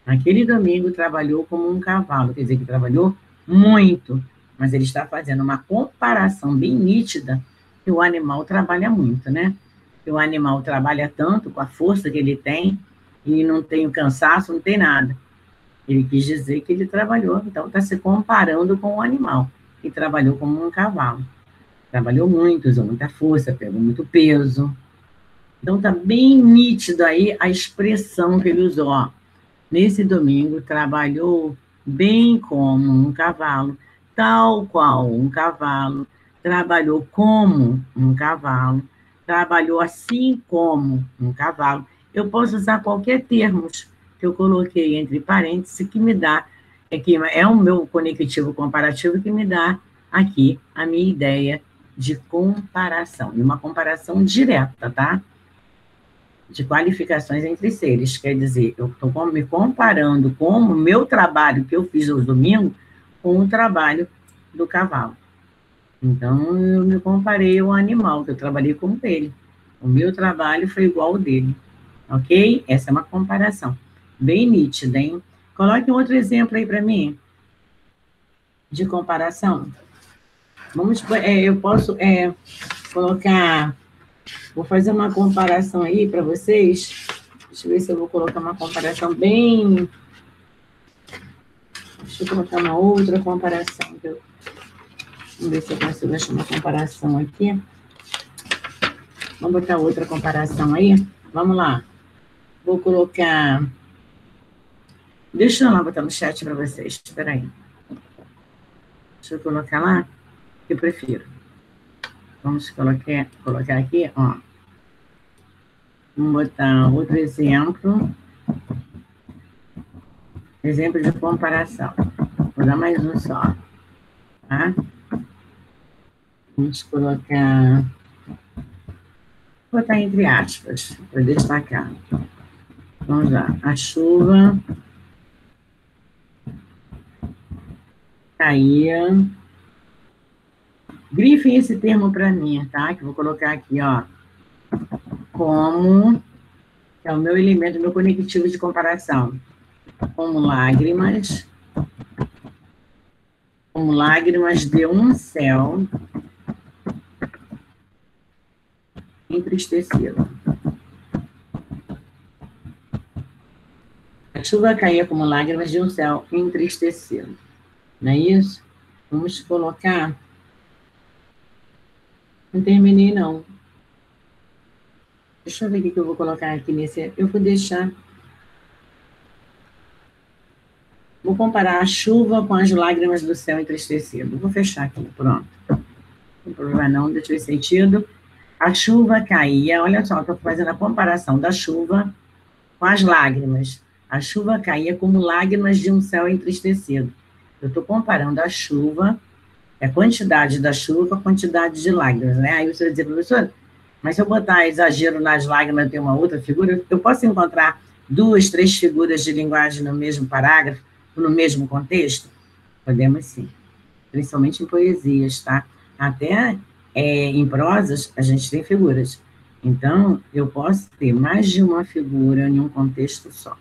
S1: Naquele domingo, trabalhou como um cavalo, quer dizer, que trabalhou muito, mas ele está fazendo uma comparação bem nítida, que o animal trabalha muito, né? Que o animal trabalha tanto, com a força que ele tem, e não tem o cansaço, não tem nada. Ele quis dizer que ele trabalhou, então está se comparando com o animal, que trabalhou como um cavalo. Trabalhou muito, usou muita força, pegou muito peso. Então está bem nítido aí a expressão que ele usou. Ó. Nesse domingo, trabalhou bem como um cavalo, tal qual um cavalo, trabalhou como um cavalo, trabalhou assim como um cavalo. Eu posso usar qualquer termo que eu coloquei entre parênteses que me dá, que é o meu conectivo comparativo que me dá aqui a minha ideia de comparação, e uma comparação direta, tá? De qualificações entre seres, quer dizer, eu estou me comparando com o meu trabalho que eu fiz aos domingos com o trabalho do cavalo. Então, eu me comparei ao animal, que eu trabalhei com ele. O meu trabalho foi igual ao dele, ok? Essa é uma comparação bem nítida, hein? Coloque um outro exemplo aí para mim, de comparação. Vamos, eu posso colocar... Vou fazer uma comparação aí para vocês. Deixa eu ver se eu vou colocar uma comparação bem... Deixa eu colocar uma outra comparação. Vamos ver se eu consigo achar uma comparação aqui. Vamos botar outra comparação aí? Vamos lá. Vou colocar... Deixa eu lá botar no chat para vocês. Espera aí. Deixa eu colocar lá, que eu prefiro. Vamos colocar aqui, ó. Vamos botar outro exemplo. Exemplo de comparação. Vou dar mais um só. Tá? Vamos colocar... Vou botar entre aspas, para destacar. Vamos lá. A chuva caía... Grifem esse termo para mim, tá? Que eu vou colocar aqui, ó. Como, que é o meu elemento, meu conectivo de comparação. Como lágrimas de um céu entristecido. A chuva caía como lágrimas de um céu entristecido. Não é isso? Vamos colocar... Não terminei, não. Deixa eu ver o que eu vou colocar aqui nesse... Eu vou deixar... Vou comparar a chuva com as lágrimas do céu entristecido. Vou fechar aqui, pronto. Não tem problema não, deixa eu ver sentido. A chuva caía, olha só, estou fazendo a comparação da chuva com as lágrimas. A chuva caía como lágrimas de um céu entristecido. Eu estou comparando a chuva, a quantidade da chuva com a quantidade de lágrimas, né? Aí você vai dizer, professor, mas se eu botar exagero nas lágrimas, tem uma outra figura, eu posso encontrar 2, 3 figuras de linguagem no mesmo parágrafo, no mesmo contexto? Podemos sim, principalmente em poesias, tá? Até em prosas, a gente tem figuras. Então, eu posso ter mais de uma figura em um contexto só.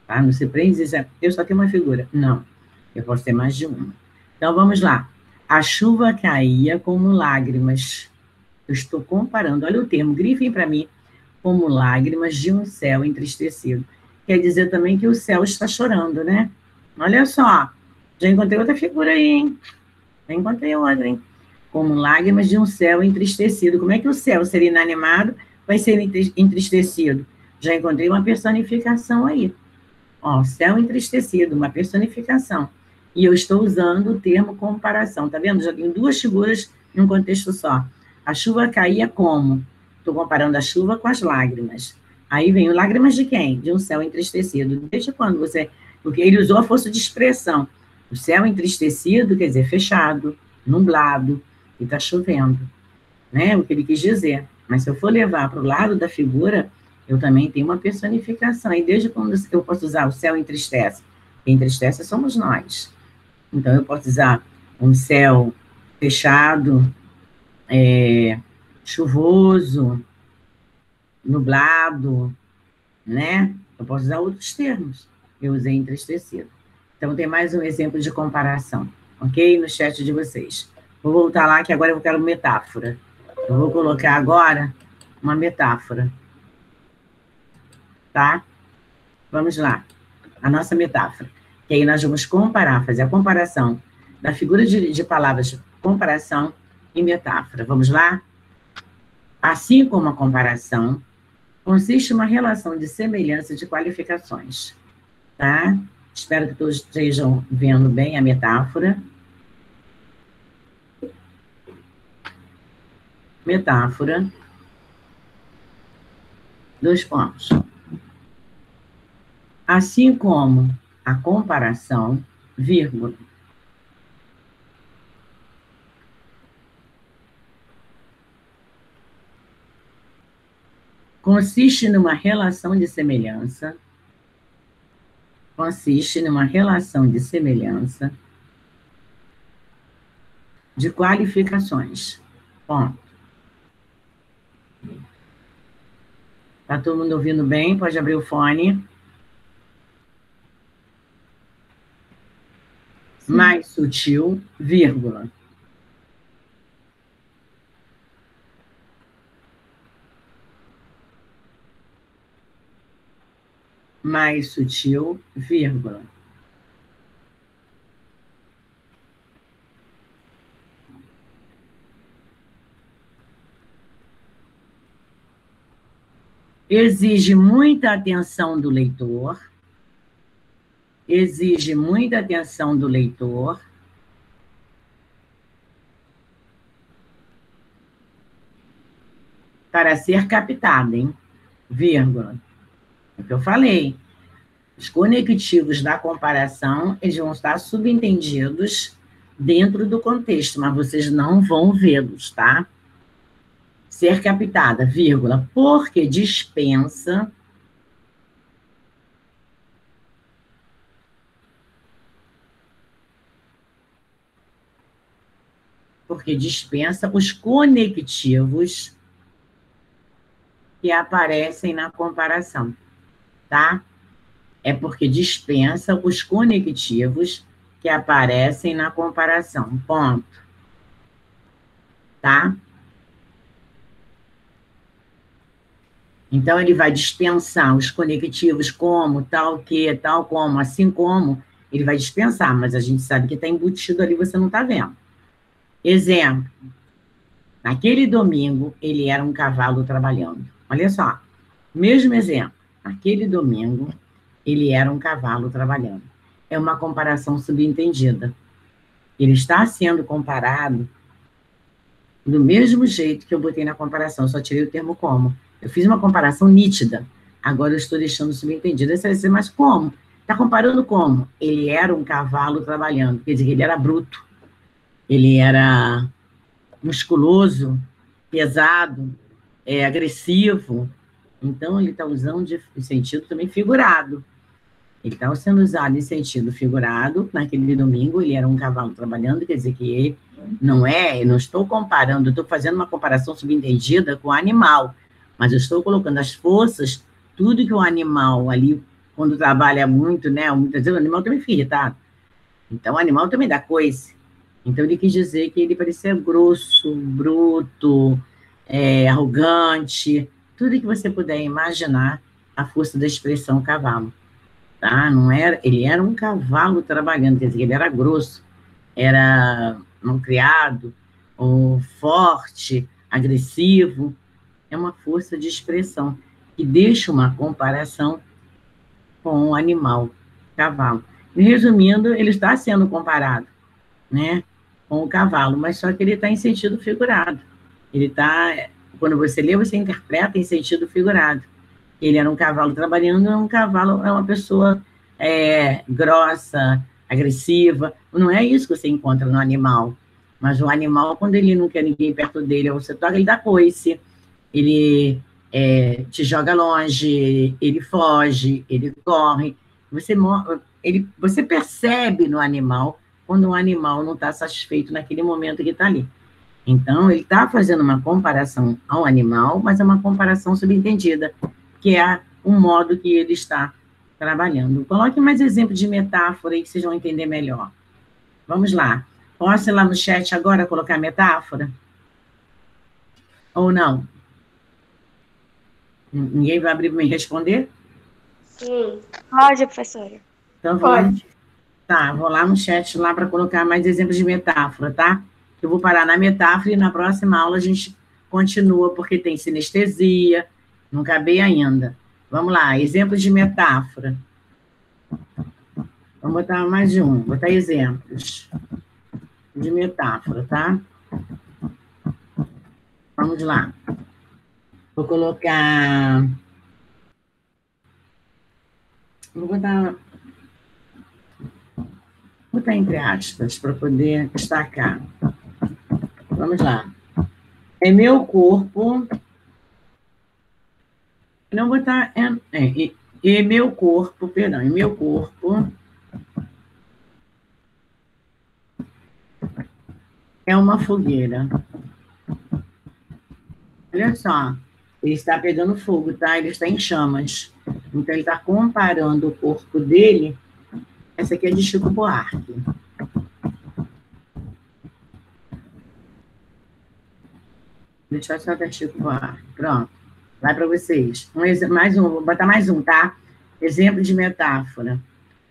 S1: Tá? Não se prende dizer, eu só tenho uma figura. Não, eu posso ter mais de uma. Então, vamos lá. A chuva caía como lágrimas. Eu estou comparando, olha o termo, grifem para mim, como lágrimas de um céu entristecido. Quer dizer também que o céu está chorando, né? Olha só, já encontrei outra figura aí, hein? Já encontrei outra, hein? Como lágrimas de um céu entristecido. Como é que o céu seria inanimado, vai ser entristecido? Já encontrei uma personificação aí. Ó, céu entristecido, uma personificação. E eu estou usando o termo comparação, tá vendo? Já tenho 2 figuras em um contexto só. A chuva caía como? Estou comparando a chuva com as lágrimas. Aí vem lágrimas de quem? De um céu entristecido. Desde quando você... Porque ele usou a força de expressão. O céu entristecido quer dizer fechado, nublado, e está chovendo, né? O que ele quis dizer. Mas se eu for levar para o lado da figura, eu também tenho uma personificação. E desde quando eu posso usar o céu entristece? Quem entristece somos nós. Então, eu posso usar um céu fechado, chuvoso, nublado, né? Eu posso usar outros termos. Eu usei entristecido. Então, tem mais um exemplo de comparação, ok? No chat de vocês. Vou voltar lá, que agora eu quero metáfora. Eu vou colocar agora uma metáfora. Tá? Vamos lá. A nossa metáfora. Que aí nós vamos comparar, fazer a comparação da figura de palavras, comparação e metáfora. Vamos lá? Assim como a comparação, consiste em uma relação de semelhança de qualificações. Tá? Espero que todos estejam vendo bem a metáfora. Metáfora. 2 pontos. Assim como a comparação, vírgula. Consiste numa relação de semelhança. Consiste numa relação de semelhança de qualificações. Ponto. Tá todo mundo ouvindo bem? Pode abrir o fone. Sim. Mais sutil, vírgula. Mais sutil, vírgula. Exige muita atenção do leitor. Exige muita atenção do leitor. Para ser captada, hein? Vírgula. É o que eu falei. Os conectivos da comparação, eles vão estar subentendidos dentro do contexto, mas vocês não vão vê-los, tá? Ser captada, vírgula, porque dispensa os conectivos que aparecem na comparação, tá? É porque dispensa os conectivos que aparecem na comparação, ponto. Tá? Então, ele vai dispensar os conectivos como, tal que, tal como, assim como, ele vai dispensar, mas a gente sabe que está embutido ali, você não está vendo. Exemplo. Naquele domingo, ele era um cavalo trabalhando. Olha só, mesmo exemplo. Naquele domingo, ele era um cavalo trabalhando. É uma comparação subentendida. Ele está sendo comparado do mesmo jeito que eu botei na comparação, só tirei o termo como. Eu fiz uma comparação nítida, agora eu estou deixando subentendido. Esse vai ser, mas como? Está comparando como? Ele era um cavalo trabalhando, quer dizer, ele era bruto, ele era musculoso, pesado, agressivo. Então, ele está usando de sentido também figurado. Ele está sendo usado em sentido figurado. Naquele domingo, ele era um cavalo trabalhando, quer dizer que ele eu não estou comparando, eu estou fazendo uma comparação subentendida com o animal, mas eu estou colocando as forças, tudo que o animal ali, quando trabalha muito, né, muitas vezes o animal também fica irritado. Então, o animal também dá coice. Então, ele quis dizer que ele parecia grosso, bruto, arrogante, tudo que você puder imaginar a força da expressão cavalo. Tá? Ele era um cavalo trabalhando, quer dizer, ele era grosso, era malcriado, ou forte, agressivo. É uma força de expressão que deixa uma comparação com o animal, cavalo. E, resumindo, ele está sendo comparado, né, com o cavalo, mas só que ele está em sentido figurado. Ele está, quando você lê, você interpreta em sentido figurado. Ele era um cavalo trabalhando, um cavalo é uma pessoa grossa, agressiva, não é isso que você encontra no animal. Mas o animal, quando ele não quer ninguém perto dele, ou você toca, ele dá coice, ele te joga longe, ele foge, ele corre. Você percebe no animal quando o animal não está satisfeito naquele momento que está ali. Então, ele está fazendo uma comparação ao animal, mas é uma comparação subentendida, que é o modo que ele está trabalhando. Coloque mais exemplos de metáfora aí que vocês vão entender melhor. Vamos lá. Posso ir lá no chat agora colocar metáfora? Ou não? Ninguém vai abrir para me responder?
S4: Sim. Pode, professora.
S1: Então, vou lá no chat lá para colocar mais exemplos de metáfora, tá? Eu vou parar na metáfora e na próxima aula a gente continua, porque tem sinestesia, não acabei ainda. Vamos lá, exemplos de metáfora. Vamos botar mais de um, botar exemplos de metáfora, tá? Vamos lá. Vou colocar... Vou botar entre aspas, para poder destacar. Vamos lá. É meu corpo... Não botar... E meu corpo, perdão, e meu corpo... é uma fogueira. Olha só, ele está pegando fogo, tá? Ele está em chamas. Então, ele está comparando o corpo dele. Essa aqui é de Chico Buarque. Deixa eu só até Chico Buarque. Pronto. Vai para vocês. Mais um, vou botar mais um, tá? Exemplo de metáfora.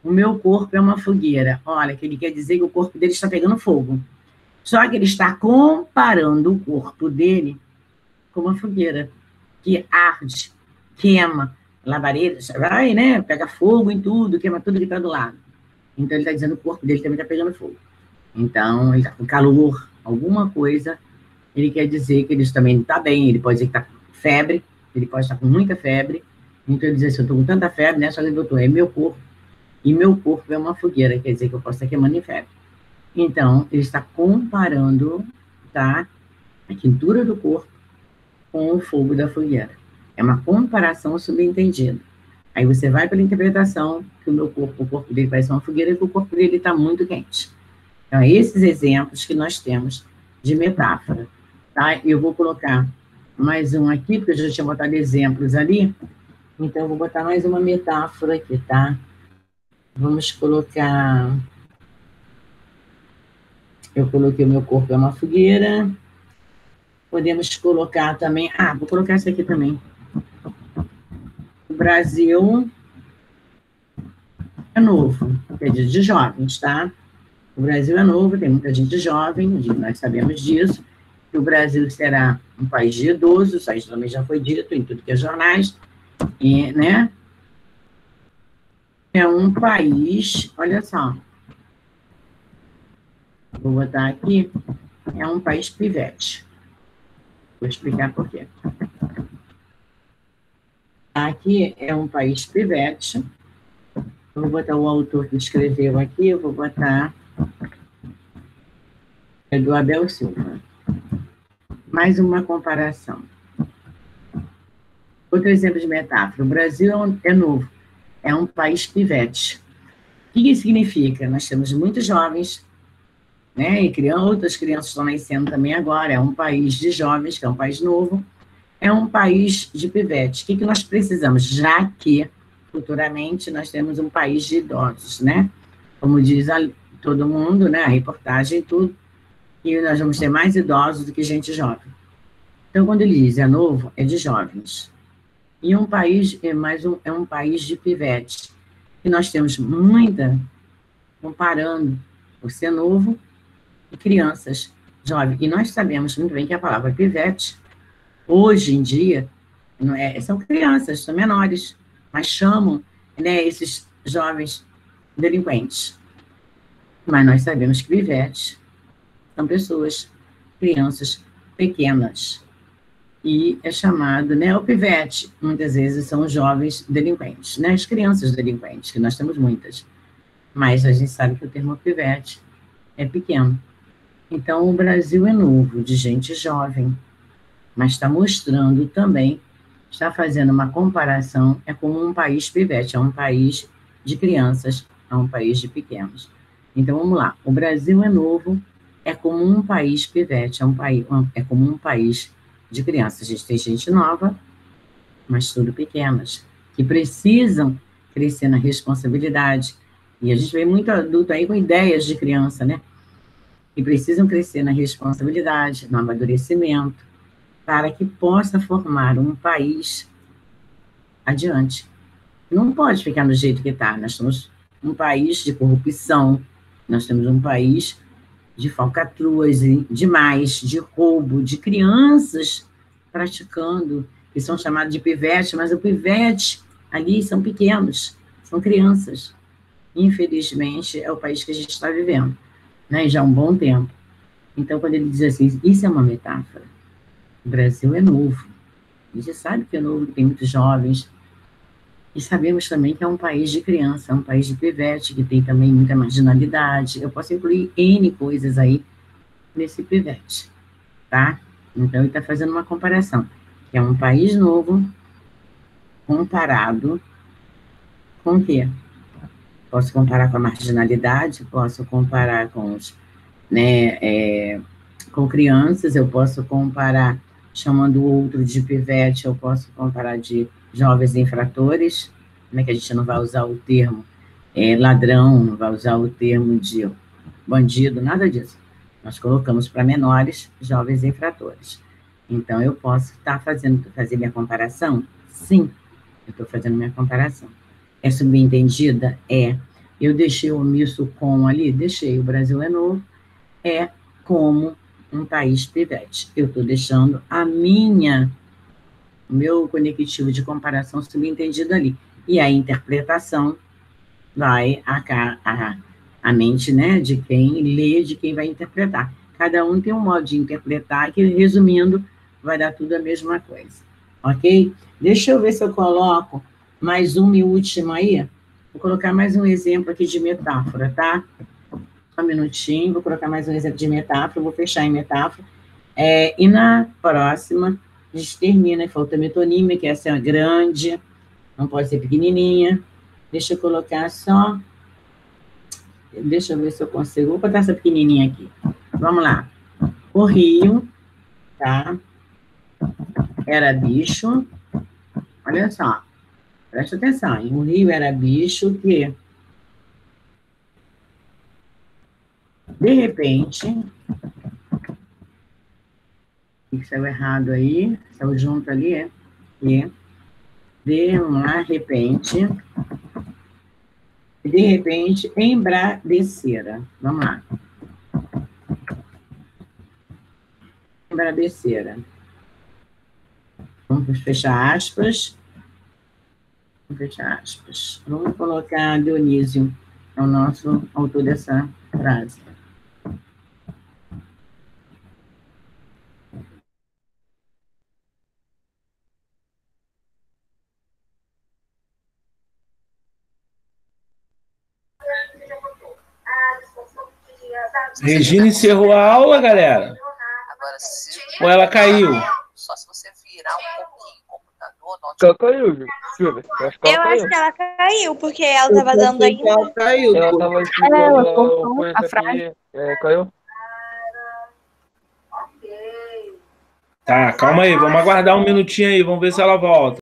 S1: O meu corpo é uma fogueira. Olha, que ele quer dizer que o corpo dele está pegando fogo. Só que ele está comparando o corpo dele com uma fogueira que arde, queima, labareda, vai, né? Pega fogo em tudo, queima tudo que está do lado. Então, ele está dizendo que o corpo dele também está pegando fogo. Então, ele está com calor, alguma coisa, ele quer dizer que ele também não está bem, ele pode dizer que está com febre, ele pode estar com muita febre. Então, ele diz assim, eu estou com tanta febre, né? Só que, doutor, é meu corpo, e meu corpo é uma fogueira, quer dizer que eu posso estar queimando em febre. Então, ele está comparando, tá, a quentura do corpo com o fogo da fogueira. É uma comparação subentendida. Aí você vai pela interpretação que o corpo dele parece uma fogueira e que o corpo dele está muito quente. Então, esses exemplos que nós temos de metáfora, tá? Eu vou colocar mais um aqui, porque eu já tinha botado exemplos ali. Então, eu vou botar mais uma metáfora aqui, tá? Vamos colocar... Eu coloquei o meu corpo é uma fogueira. Podemos colocar também... vou colocar essa aqui também. O Brasil é novo, quer dizer, de jovens, tá? O Brasil é novo, tem muita gente jovem, nós sabemos disso, que o Brasil será um país de idosos, isso também já foi dito em tudo que é jornais, e, né? É um país, olha só, vou botar aqui, é um país pivete. Vou explicar por quê. Aqui é um país pivete. Vou botar o autor que escreveu aqui, eu vou botar do Abel Silva. Mais uma comparação. Outro exemplo de metáfora. O Brasil é novo, é um país pivete. O que isso significa? Nós temos muitos jovens, né, e outras crianças estão nascendo também agora, é um país de jovens, que é um país novo, é um país de pivete. O que nós precisamos? Já que, futuramente, nós temos um país de idosos, né? Como diz todo mundo, né, a reportagem e tudo, que nós vamos ter mais idosos do que gente jovem. Então, quando ele diz é novo, é de jovens. E um país é um país de pivete, que nós temos muita, comparando por ser novo, e crianças jovens. E nós sabemos muito bem que a palavra pivete, hoje em dia, são crianças, são menores, mas chamam, né, esses jovens delinquentes. Mas nós sabemos que pivetes são pessoas, crianças pequenas. E é chamado, né, o pivete, muitas vezes são os jovens delinquentes, né, as crianças delinquentes, que nós temos muitas. Mas a gente sabe que o termo pivete é pequeno. Então, o Brasil é novo, de gente jovem, mas está mostrando também, está fazendo uma comparação, é como um país pivete, é um país de crianças, é um país de pequenos. Então, vamos lá, o Brasil é novo, é como um país pivete, é como um país de crianças. A gente tem gente nova, mas tudo pequenas, que precisam crescer na responsabilidade. E a gente vê muito adulto aí com ideias de criança, né? Que precisam crescer na responsabilidade, no amadurecimento, para que possa formar um país adiante. Não pode ficar do jeito que está. Nós temos um país de corrupção, nós temos um país de falcatruas demais, de roubo, de crianças praticando, que são chamados de pivete, mas o pivete ali são pequenos, são crianças. Infelizmente, é o país que a gente está vivendo, né? Já há um bom tempo. Então, quando ele diz assim, isso é uma metáfora. O Brasil é novo. A gente sabe que é novo, que tem muitos jovens. E sabemos também que é um país de criança, é um país de pivete, que tem também muita marginalidade. Eu posso incluir N coisas aí nesse pivete, tá? Então, ele está fazendo uma comparação. É um país novo comparado com o quê? Posso comparar com a marginalidade, posso comparar com os, né, com crianças, eu posso comparar chamando o outro de pivete, eu posso comparar de jovens infratores, né, que a gente não vai usar o termo ladrão, não vai usar o termo de bandido, nada disso. Nós colocamos para menores, jovens infratores. Então, eu posso estar fazer minha comparação? Sim, eu estou fazendo minha comparação. É subentendida? É. Eu deixei o omisso com ali? Deixei. O Brasil é novo, é como um país pivete. Eu estou deixando o meu conectivo de comparação subentendido ali. E a interpretação vai a mente, né, de quem lê, de quem vai interpretar. Cada um tem um modo de interpretar, que, resumindo, vai dar tudo a mesma coisa. Ok? Deixa eu ver se eu coloco mais uma e última aí. Vou colocar mais um exemplo aqui de metáfora, tá? Só um minutinho, vou colocar mais um exemplo de metáfora, vou fechar em metáfora. E na próxima, a gente termina, falta metonímia, que essa é grande, não pode ser pequenininha. Deixa eu colocar só... Deixa eu ver se eu consigo. Vou botar essa pequenininha aqui. Vamos lá. O rio, tá? Era bicho. Olha só. Presta atenção. Hein? O rio era bicho que, de repente... O que saiu errado aí? Saiu junto ali, é? E de repente, embravecera. Vamos lá. Embravecera. Vamos fechar aspas. Vamos fechar aspas. Vamos colocar Dionísio, é o nosso autor dessa frase.
S5: Regina encerrou a aula, galera? Ou ela caiu?
S6: Só se você virar um pouquinho o computador...
S5: Ela caiu, Júlia.
S7: Eu acho que ela caiu, porque ela estava dando ainda.
S5: Ela caiu. Ela estava explicando a frase. Caiu? Tá, calma aí. Vamos aguardar um minutinho aí. Vamos ver se ela volta.